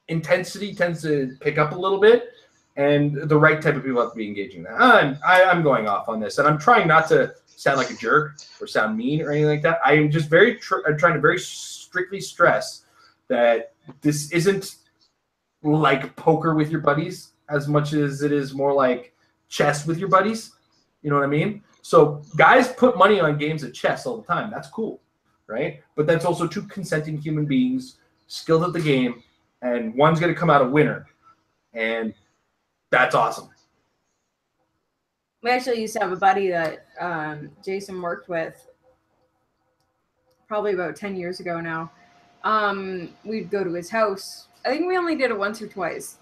Intensity tends to pick up a little bit, and the right type of people have to be engaging that. I'm going off on this, and I'm trying not to sound like a jerk or sound mean or anything like that. I am just I'm trying to very strictly stress that this isn't like poker with your buddies as much as it is more like chess with your buddies. You know what I mean? So guys put money on games of chess all the time. That's cool, right? But that's also two consenting human beings skilled at the game, and one's going to come out a winner, and that's awesome. We actually used to have a buddy that Jason worked with probably about 10 years ago now. We'd go to his house. I think we only did it once or twice,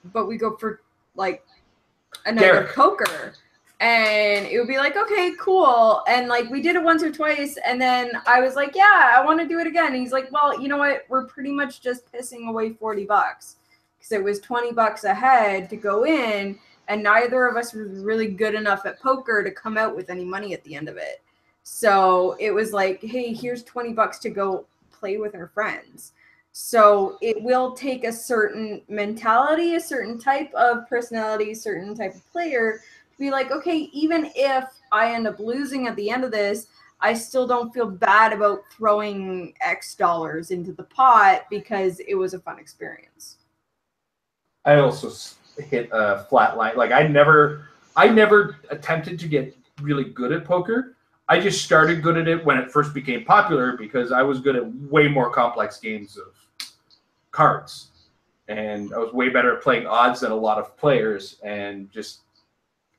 but we go for a night of poker, and it would be okay, cool. And we did it once or twice, and then I was like, yeah, I want to do it again. And he's like, well, you know what? We're pretty much just pissing away $40 because it was $20 a head to go in, and neither of us was really good enough at poker to come out with any money at the end of it. So it was like, hey, here's $20 to go play with our friends. So it will take a certain mentality, a certain type of personality, a certain type of player to be like, okay, even if I end up losing at the end of this, I still don't feel bad about throwing X dollars into the pot because it was a fun experience. I also hit a flat line. I never attempted to get really good at poker. I just started good at it when it first became popular because I was good at way more complex games of cards. And I was way better at playing odds than a lot of players, and just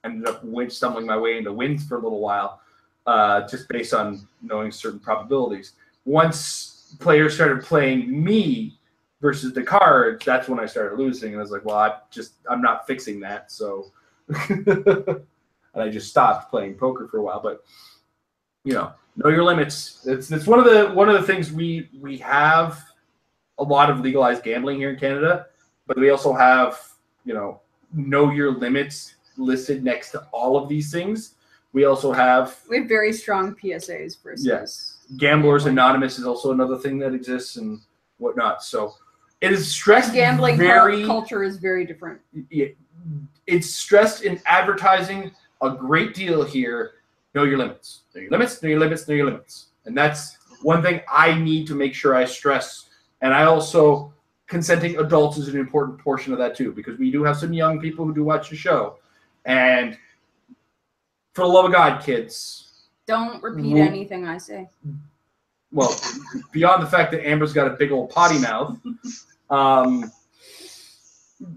ended up stumbling my way into wins for a little while, just based on knowing certain probabilities. Once players started playing me versus the cards, that's when I started losing. And I was like, well, I'm not fixing that. So, and I just stopped playing poker for a while. But, know your limits. It's one of the things we have a lot of legalized gambling here in Canada, but we also have, know your limits listed next to all of these things. We also have very strong PSAs versus Gamblers Anonymous is also another thing that exists and whatnot. So it is stressed. Gambling culture is very different. It's stressed in advertising a great deal here. Know your limits. Know your limits. Know your limits. Know your limits. And that's one thing I need to make sure I stress. And I also, consenting adults is an important portion of that too, because we do have some young people who do watch the show. And for the love of God, kids, don't repeat anything I say. Well, beyond the fact that Amber's got a big old potty mouth,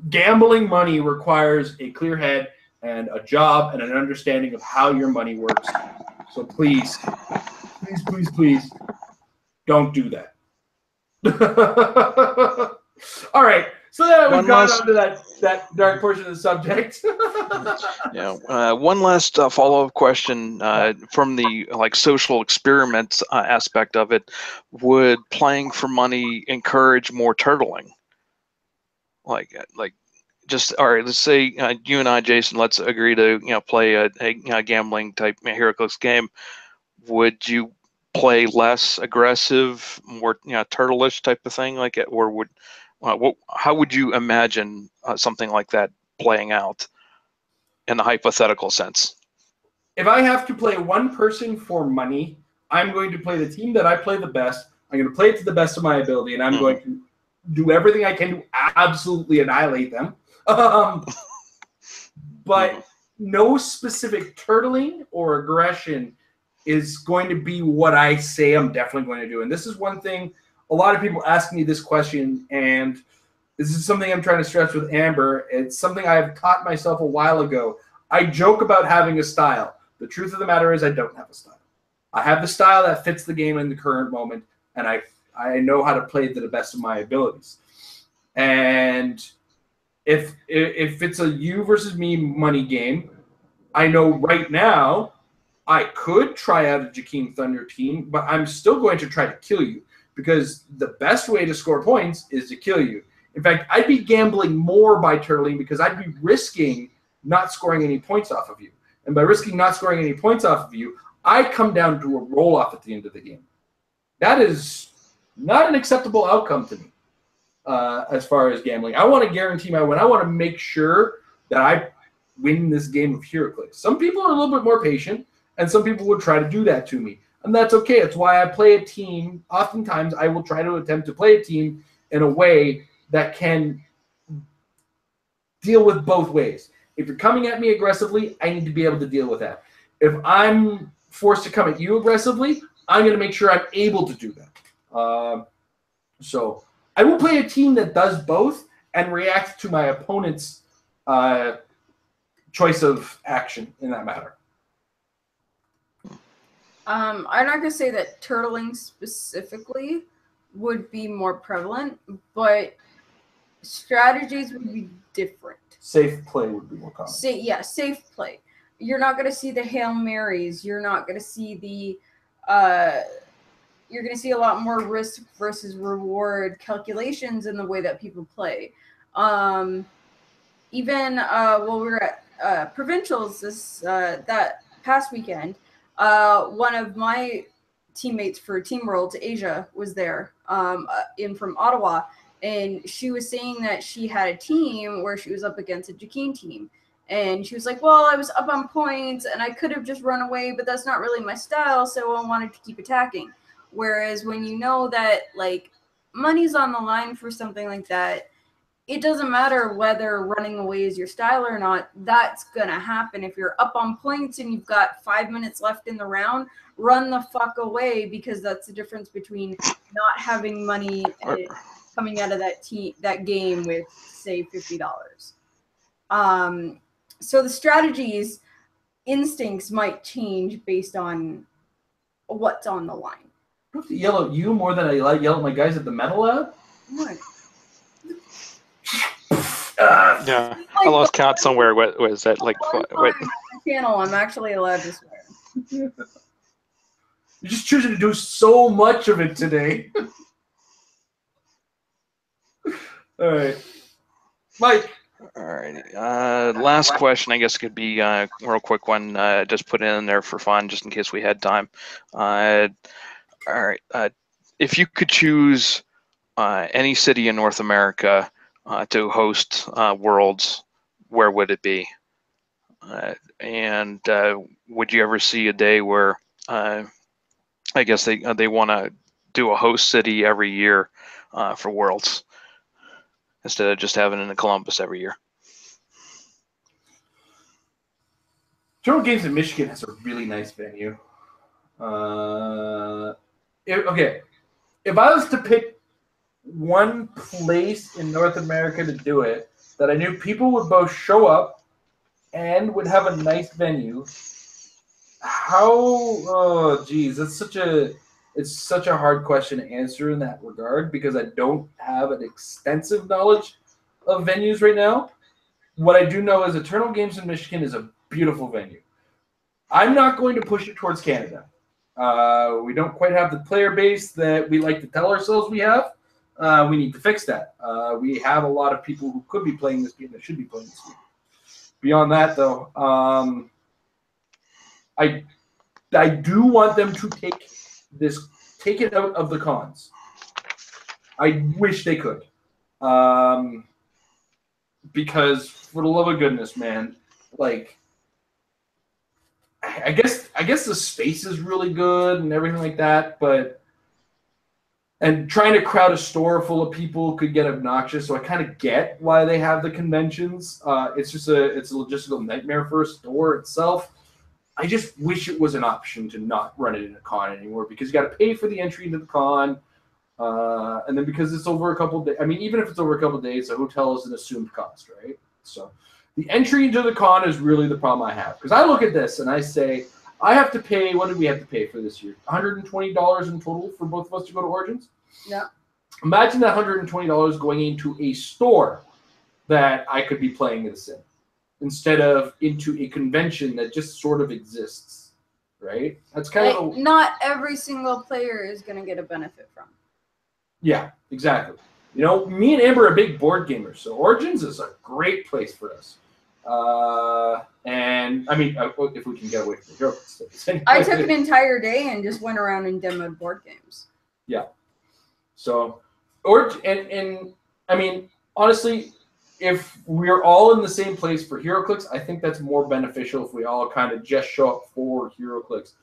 gambling money requires a clear head and a job and an understanding of how your money works. So please, please, please, please, don't do that. All right, so then we've gone on to that dark portion of the subject. One last follow-up question from the social experiment aspect of it. Would playing for money encourage more turtling? Just all right. Let's say you and I, Jason, let's agree to play a gambling type HeroClix game. Would you play less aggressive, more turtle-ish type of thing like it, or how would you imagine something like that playing out in the hypothetical sense? If I have to play one person for money, I'm going to play the team that I play the best. I'm going to play it to the best of my ability, and I'm going to do everything I can to absolutely annihilate them. But no specific turtling or aggression is going to be what I say I'm definitely going to do. And this is one thing, a lot of people ask me this question, and this is something I'm trying to stress with Amber. It's something I've taught myself a while ago. I joke about having a style. The truth of the matter is I don't have a style. I have the style that fits the game in the current moment, and I know how to play it to the best of my abilities. And if it's a you versus me money game, I know right now I could try out a Jakeem Thunder team, but I'm still going to try to kill you, because the best way to score points is to kill you. In fact, I'd be gambling more by turtling because I'd be risking not scoring any points off of you. And by risking not scoring any points off of you, I come down to a roll-off at the end of the game. That is not an acceptable outcome to me as far as gambling. I want to guarantee my win. I want to make sure that I win this game of HeroClix. Some people are a little bit more patient, and some people would try to do that to me. And that's okay. It's why I play a team. Oftentimes, I will try to attempt to play a team in a way that can deal with both ways. If you're coming at me aggressively, I need to be able to deal with that. If I'm forced to come at you aggressively, I'm going to make sure I'm able to do that. So I will play a team that does both and react to my opponent's choice of action in that matter. I'm not going to say that turtling specifically would be more prevalent, but strategies would be different. Safe play would be more common. Safe play. You're not going to see the Hail Marys. You're not going to see the you're going to see a lot more risk versus reward calculations in the way that people play. Even while we were at provincials that past weekend, one of my teammates for Team World Asia was there from Ottawa, and she was saying that she had a team where she was up against a Jakeem team, and she was like, well, I was up on points and I could have just run away, but that's not really my style, so I wanted to keep attacking. Whereas when you know that money's on the line for something like that, it doesn't matter whether running away is your style or not. That's gonna happen. If you're up on points and you've got 5 minutes left in the round, run the fuck away, because that's the difference between not having money coming out of that game with, say, $50. So the strategies, instincts might change based on what's on the line. I have to yell at you more than I yell at my guys at the metal lab. What? Yeah, I lost count somewhere. What was that? Like, One wait. time on the channel, I'm actually allowed to swear. You're just choosing to do so much of it today. All right, Mike. All right. Last question, I guess, could be a real quick one. Just put it in there for fun, just in case we had time. All right. If you could choose any city in North America to host Worlds, where would it be? And would you ever see a day where, I guess they want to do a host city every year for Worlds, instead of just having it in Columbus every year? Toronto Games in Michigan has a really nice venue. Okay, if I was to pick one place in North America to do it that I knew people would both show up and would have a nice venue, it's such a hard question to answer in that regard, because I don't have an extensive knowledge of venues right now. What I do know is Eternal Games in Michigan is a beautiful venue. I'm not going to push it towards Canada. We don't quite have the player base that we like to tell ourselves we have. We need to fix that. We have a lot of people who could be playing this game that should be playing this game. Beyond that, though, I do want them to take it out of the cons. I wish they could. Because for the love of goodness, man, like, I guess the space is really good and everything like that, and trying to crowd a store full of people could get obnoxious. So I kind of get why they have the conventions. It's a logistical nightmare for a store itself. I just wish it was an option to not run it in a con anymore, because you got to pay for the entry into the con. And then because it's over a couple of days, I mean, even if it's over a couple of days, the hotel is an assumed cost, right? So the entry into the con is really the problem I have. Because I look at this and I say, I have to pay, what did we have to pay for this year? $120 in total for both of us to go to Origins? Yeah. Imagine that $120 going into a store that I could be playing this in, instead of into a convention that just sort of exists, right? That's kind of not every single player is going to get a benefit from. Yeah, exactly. You know, me and Amber are big board gamers, so Origins is a great place for us. And I mean, if we can get away from the hero stuff. I took an entire day and just went around and demoed board games. Yeah. So, and I mean, honestly, if we're all in the same place for HeroClix, I think that's more beneficial if we all kind of just show up for HeroClix.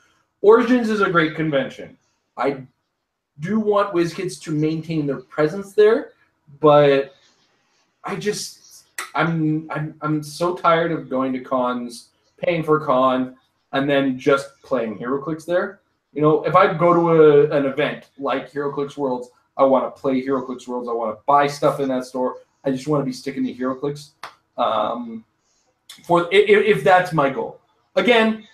Origins is a great convention. I do want WizKids to maintain their presence there, but I'm so tired of going to cons, paying for a con, and then just playing HeroClix there. You know, if I go to an event like HeroClix Worlds, I want to play HeroClix Worlds. I want to buy stuff in that store. I just want to be sticking to HeroClix. If that's my goal. Again,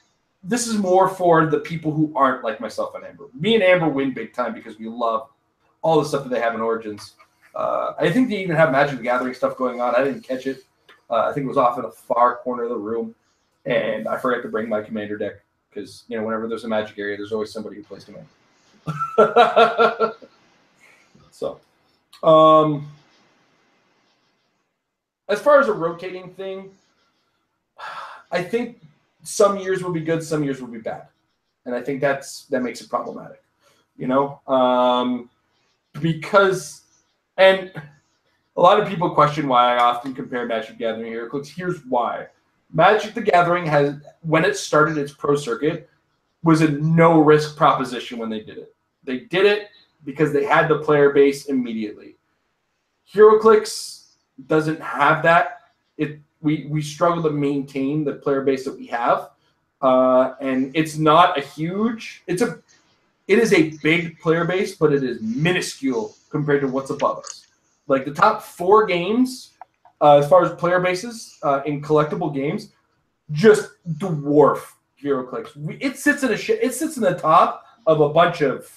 this is more for the people who aren't like myself and Amber. Me and Amber win big time because we love all the stuff that they have in Origins. I think they even have Magic the Gathering stuff going on. I didn't catch it. I think it was off in a far corner of the room, and I forgot to bring my Commander deck because, you know, whenever there's a Magic area, there's always somebody who plays Commander. So, as far as a rotating thing, I think some years will be good, some years will be bad, and I think that makes it problematic, you know, because a lot of people question why I often compare Magic the Gathering here. Here's why: Magic the Gathering has, when it started its pro circuit, was a no risk proposition when they did it. They did it because they had the player base immediately. HeroClix doesn't have that. We struggle to maintain the player base that we have, and it's not a huge. It is a big player base, but it is minuscule compared to what's above us. Like the top 4 games, as far as player bases in collectible games, just dwarf HeroClix. It sits in the top of a bunch of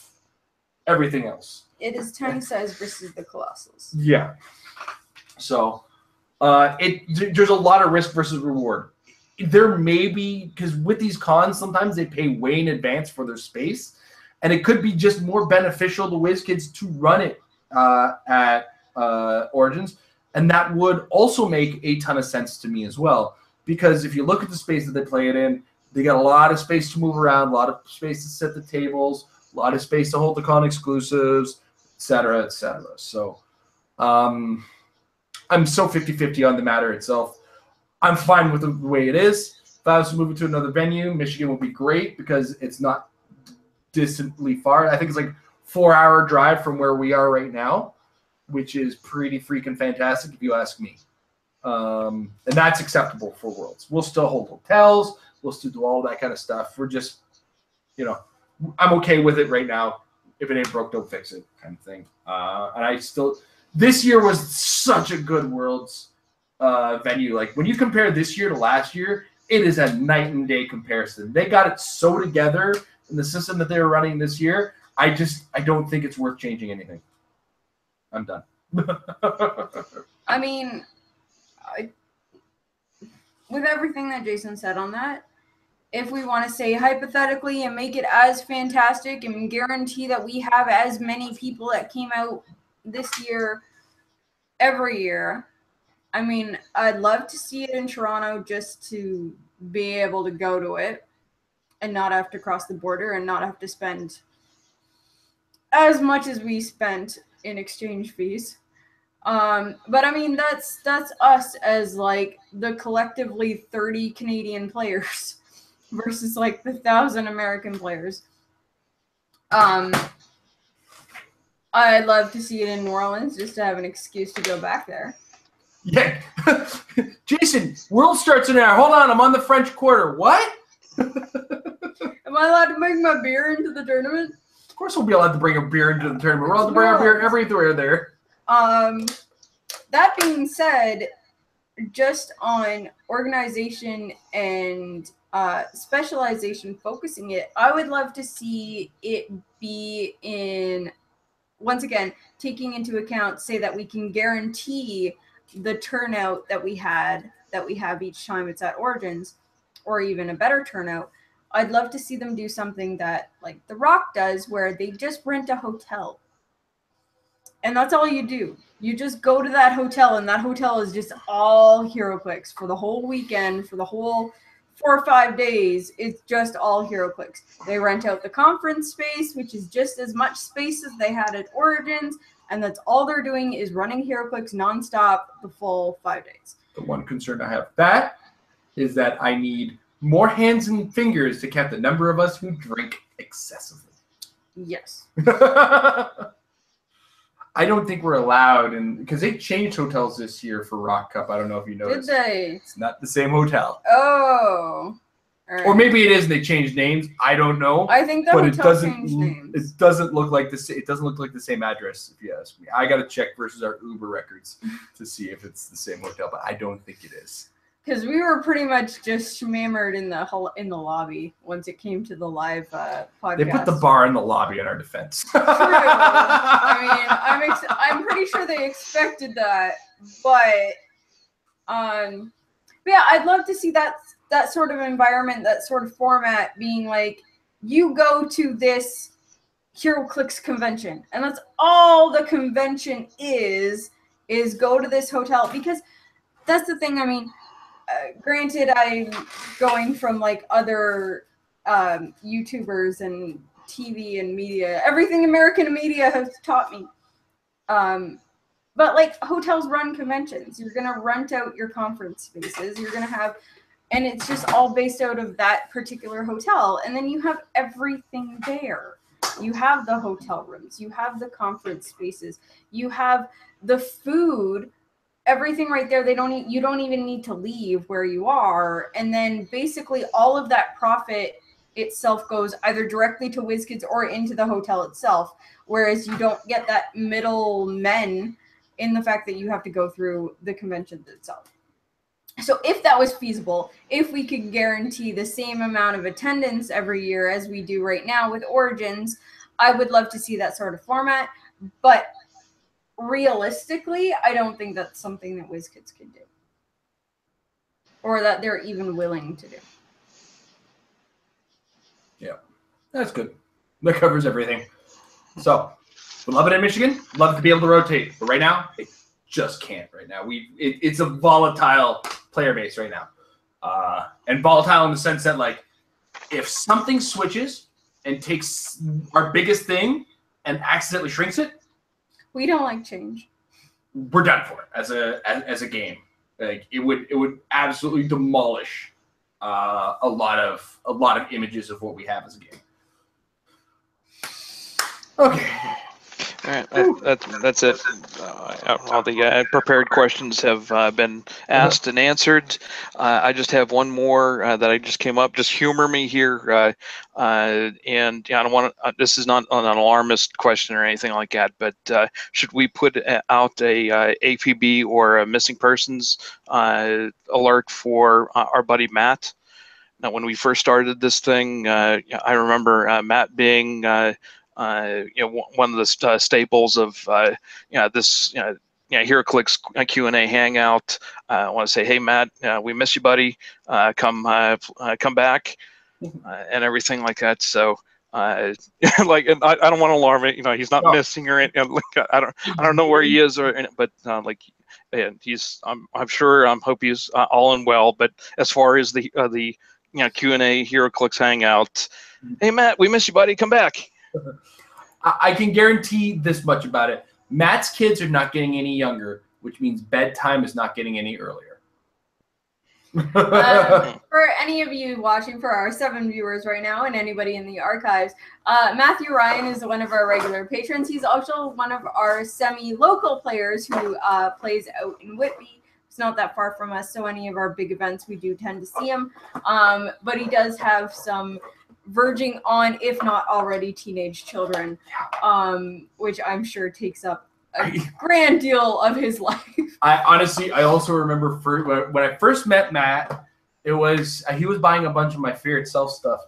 everything else. It is tiny size versus the Colossals. Yeah. So, there's a lot of risk versus reward. There may be, because with these cons, sometimes they pay way in advance for their space, and it could be just more beneficial to WizKids to run it at Origins, and that would also make a ton of sense to me as well. Because if you look at the space that they play it in, they got a lot of space to move around, a lot of space to set the tables, a lot of space to hold the con exclusives, etc., etc. So, I'm so 50-50 on the matter itself. I'm fine with the way it is. If I was to move it to another venue, Michigan would be great because it's not distantly far. I think it's like 4-hour drive from where we are right now, which is pretty freaking fantastic if you ask me. And that's acceptable for Worlds. We'll still hold hotels. We'll still do all that kind of stuff. We're just, I'm okay with it right now. If it ain't broke, don't fix it kind of thing. And this year was such a good Worlds venue. Like when you compare this year to last year, it is a night and day comparison. They got it so together in the system that they were running this year. I don't think it's worth changing anything. I'm done. I mean, with everything that Jason said on that, if we want to say hypothetically and make it as fantastic and guarantee that we have as many people that came out this year every year, I mean, I'd love to see it in Toronto just to be able to go to it and not have to cross the border and not have to spend as much as we spent in exchange fees. But I mean, that's us as like the collectively 30 Canadian players versus like the 1,000 American players. I'd love to see it in New Orleans just to have an excuse to go back there. Yeah. Jason, World starts in an hour. Hold on, I'm on the French Quarter. What? Am I allowed to bring my beer into the tournament? Of course we'll be allowed to bring a beer into the tournament. We're allowed to bring our beer everywhere there. That being said, just on organization and specialization, focusing it, I would love to see it be in, once again, taking into account, say that we can guarantee the turnout that we have each time it's at Origins, or even a better turnout. I'd love to see them do something that like The Rock does, where they just rent a hotel. And that's all you do. You just go to that hotel, and that hotel is just all HeroClix for the whole weekend, for the whole 4 or 5 days. It's just all HeroClix. They rent out the conference space, which is just as much space as they had at Origins, and that's all they're doing is running HeroClix nonstop the full 5 days. The one concern I have with that is that I need more hands and fingers to count the number of us who drink excessively. Yes. I don't think we're allowed, and because they changed hotels this year for Rock Cup. I don't know if you noticed. Did they? It's not the same hotel. Oh. All right. Or maybe it is, and they changed names. I don't know. I think that hotel changed names. It doesn't look like the same. It doesn't look like the same address. If you ask me, I got to check versus our Uber records to see if it's the same hotel, but I don't think it is. Because we were pretty much just schmammered in the lobby once it came to the live podcast. They put the bar in the lobby in our defense. True. I mean, I'm pretty sure they expected that, but yeah, I'd love to see that sort of environment, that sort of format, being like, you go to this HeroClix convention, and that's all the convention is go to this hotel. Because that's the thing. I mean, granted, I'm going from like other YouTubers and TV and media, everything American media has taught me. But like, hotels run conventions. You're gonna rent out your conference spaces. You're gonna have, and it's just all based out of that particular hotel. And then you have everything there. You have the hotel rooms. You have the conference spaces. You have the food everything right there. You don't even need to leave where you are, and then basically all of that profit itself goes either directly to WizKids or into the hotel itself, whereas you don't get that middlemen in the fact that you have to go through the convention itself. So if that was feasible, if we could guarantee the same amount of attendance every year as we do right now with Origins, I would love to see that sort of format. But realistically, I don't think that's something that WizKids could do, or that they're even willing to do. Yeah, that's good. That covers everything. So, would love it in Michigan. Love to be able to rotate, but right now, it just can't. Right now, it's a volatile player base right now, and volatile in the sense that like, if something switches and takes our biggest thing and accidentally shrinks it, we don't like change. We're done for it as a game. Like it would absolutely demolish a lot of images of what we have as a game. Okay. All right, that's it. All the prepared questions have been asked and answered. I just have one more that I just came up. Just humor me here, and I don't want to. This is not an alarmist question or anything like that. But should we put out a APB or a missing persons alert for our buddy Matt? Now, when we first started this thing, I remember Matt being one of the staples of this HeroClix Q&A hangout. I want to say, hey Matt, we miss you, buddy. Come back, and everything like that. So like, and I don't want to alarm it. He's not missing or anything. Like, I don't know where he is but like, and he's I'm sure hope he's all and well. But as far as the Q&A HeroClix hangout, hey Matt, we miss you, buddy. Come back. I can guarantee this much about it. Matt's kids are not getting any younger, which means bedtime is not getting any earlier. For any of you watching, for our 7 viewers right now and anybody in the archives, Matthew Ryan is one of our regular patrons. He's also one of our semi-local players who plays out in Whitby. It's not that far from us, so any of our big events, we do tend to see him. But he does have some verging on, if not already, teenage children, which I'm sure takes up a grand deal of his life. I also remember when I first met Matt, he was buying a bunch of my Fear Itself stuff,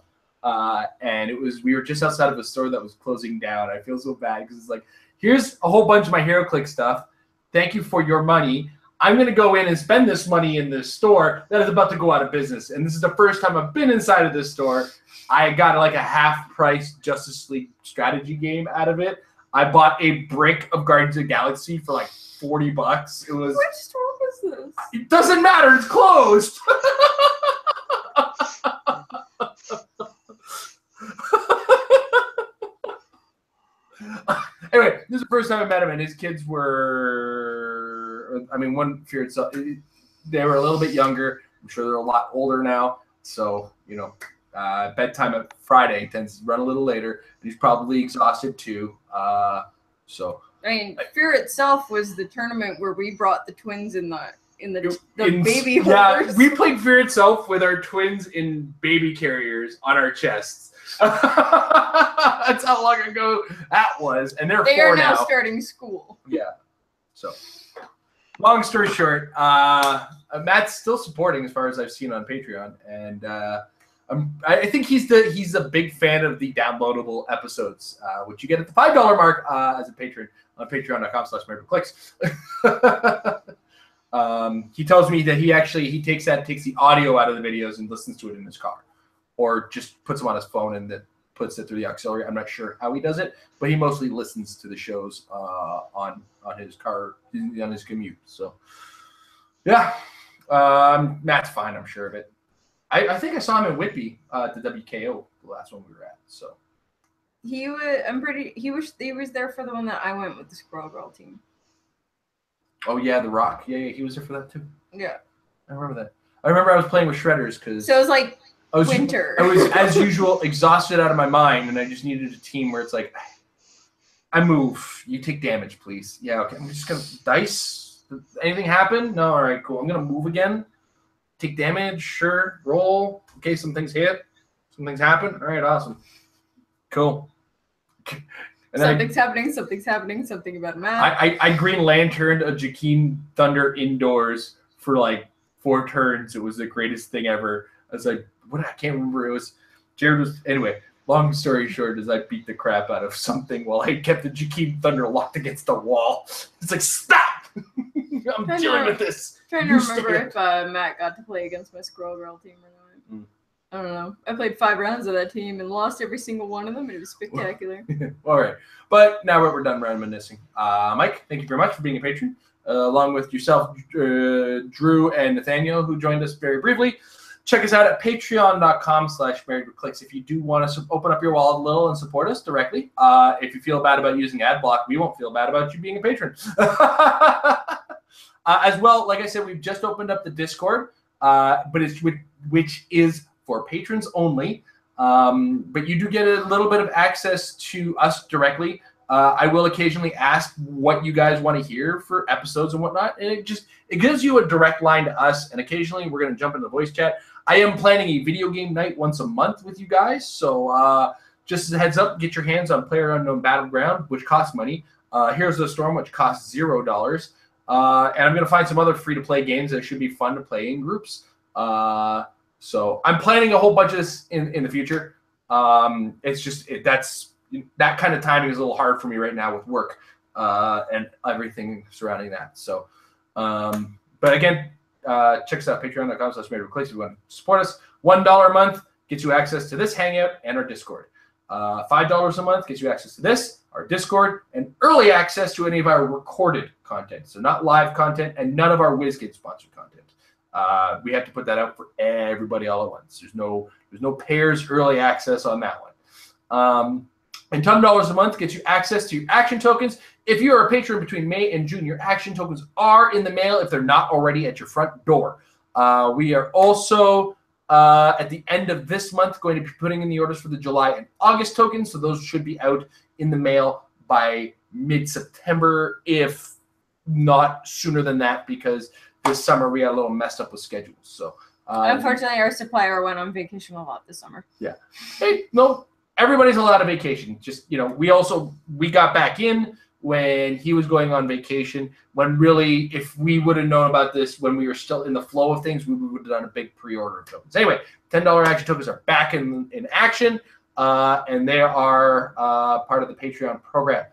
and we were just outside of a store that was closing down. I feel so bad because it's like, here's a whole bunch of my HeroClix stuff. Thank you for your money. I'm going to go in and spend this money in this store that is about to go out of business. And this is the first time I've been inside of this store. I got like a half-price Justice League strategy game out of it. I bought a brick of Guardians of the Galaxy for like $40. It was. Which store was this? It doesn't matter. It's closed. Anyway, this is the first time I met him, and his kids were. One Fear Itself. They were a little bit younger. I'm sure they're a lot older now. So bedtime at Friday tends to run a little later. He's probably exhausted too. Fear Itself was the tournament where we brought the twins in the baby holders. Yeah, we played Fear Itself with our twins in baby carriers on our chests. That's how long ago that was, and they're 4 now. They are now starting school. Yeah. So, long story short, Matt's still supporting as far as I've seen on Patreon, and I think he's a big fan of the downloadable episodes, which you get at the $5 mark as a patron on patreon.com/MaribelClix. He tells me that he takes the audio out of the videos and listens to it in his car, or just puts them on his phone and then puts it through the auxiliary. I'm not sure how he does it, but he mostly listens to the shows on his car, on his commute. So, yeah, Matt's fine, I'm sure of it. I think I saw him in Whitby at the WKO, the last one we were at. So he was there for the one that I went with the Squirrel Girl team. Oh yeah, The Rock. Yeah, he was there for that too. Yeah, I remember that. I remember I was playing with Shredders because it was like winter. I was, as usual, exhausted out of my mind, and I just needed a team where it's like, I move, you take damage, please. Yeah, okay. I'm just gonna dice Anything happen? No. All right, cool. I'm gonna move again. Take damage. Sure. Roll. Okay, some things hit. Some things happen. All right, awesome. Cool. And Something's happening. Something's happening. Something about a map. I Green Lanterned a Jakeem Thunder indoors for like 4 turns. It was the greatest thing ever. I was like, what? I can't remember. It was Jared was anyway. Long story short is I beat the crap out of something while I kept the Jakeem Thunder locked against the wall. It's like, stop! I'm dealing with this. Trying to remember if Matt got to play against my Squirrel Girl team or not. I don't know. I played 5 rounds of that team and lost every single one of them, and it was spectacular. All right. But now we're done reminiscing. Mike, thank you very much for being a patron, along with yourself, Drew, and Nathaniel, who joined us very briefly. Check us out at patreon.com/marriedwithclicks if you do want to open up your wallet a little and support us directly. If you feel bad about using AdBlock, we won't feel bad about you being a patron. As well, like I said, we've just opened up the Discord, but which is for patrons only. But you do get a little bit of access to us directly. I will occasionally ask what you guys want to hear for episodes and whatnot, and it gives you a direct line to us. And occasionally we're going to jump into the voice chat. I am planning a video game night once a month with you guys, so just as a heads up, get your hands on PlayerUnknown Battleground, which costs money. Here's the Storm, which costs $0. And I'm going to find some other free-to-play games that should be fun to play in groups. So I'm planning a whole bunch of this in the future. It's just that kind of timing is a little hard for me right now with work and everything surrounding that. So, but again, check us out, patreon.com/marriedwithclicks if you want to support us. $1 a month gets you access to this Hangout and our Discord. $5 a month gets you access to this, our Discord, and early access to any of our recorded content. So not live content and none of our WizKids sponsored content. We have to put that out for everybody all at once. There's no pairs early access on that one. And $10 a month gets you access to your action tokens. If you are a patron between May and June, your action tokens are in the mail if they're not already at your front door. We are also at the end of this month going to be putting in the orders for the July and August tokens, so those should be out in the mail by mid-September, if not sooner than that, because this summer we got a little messed up with schedules. So unfortunately, our supplier went on vacation a lot this summer. Yeah. Hey, no, everybody's allowed a vacation. Just, we got back in when he was going on vacation, when really, if we would have known about this when we were still in the flow of things, we would have done a big pre-order of tokens. Anyway, $10 action tokens are back in action, and they are part of the Patreon program.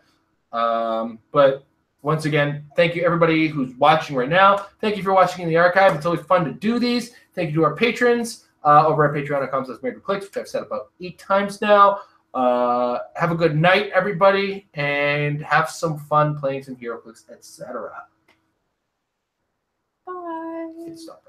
But once again, thank you everybody who's watching right now. Thank you for watching in the archive. It's always fun to do these. Thank you to our patrons over at patreon.com/marriedwithclicks, which I've said about 8 times now. Have a good night, everybody, and have some fun playing some HeroClix, etc. Bye. Stop.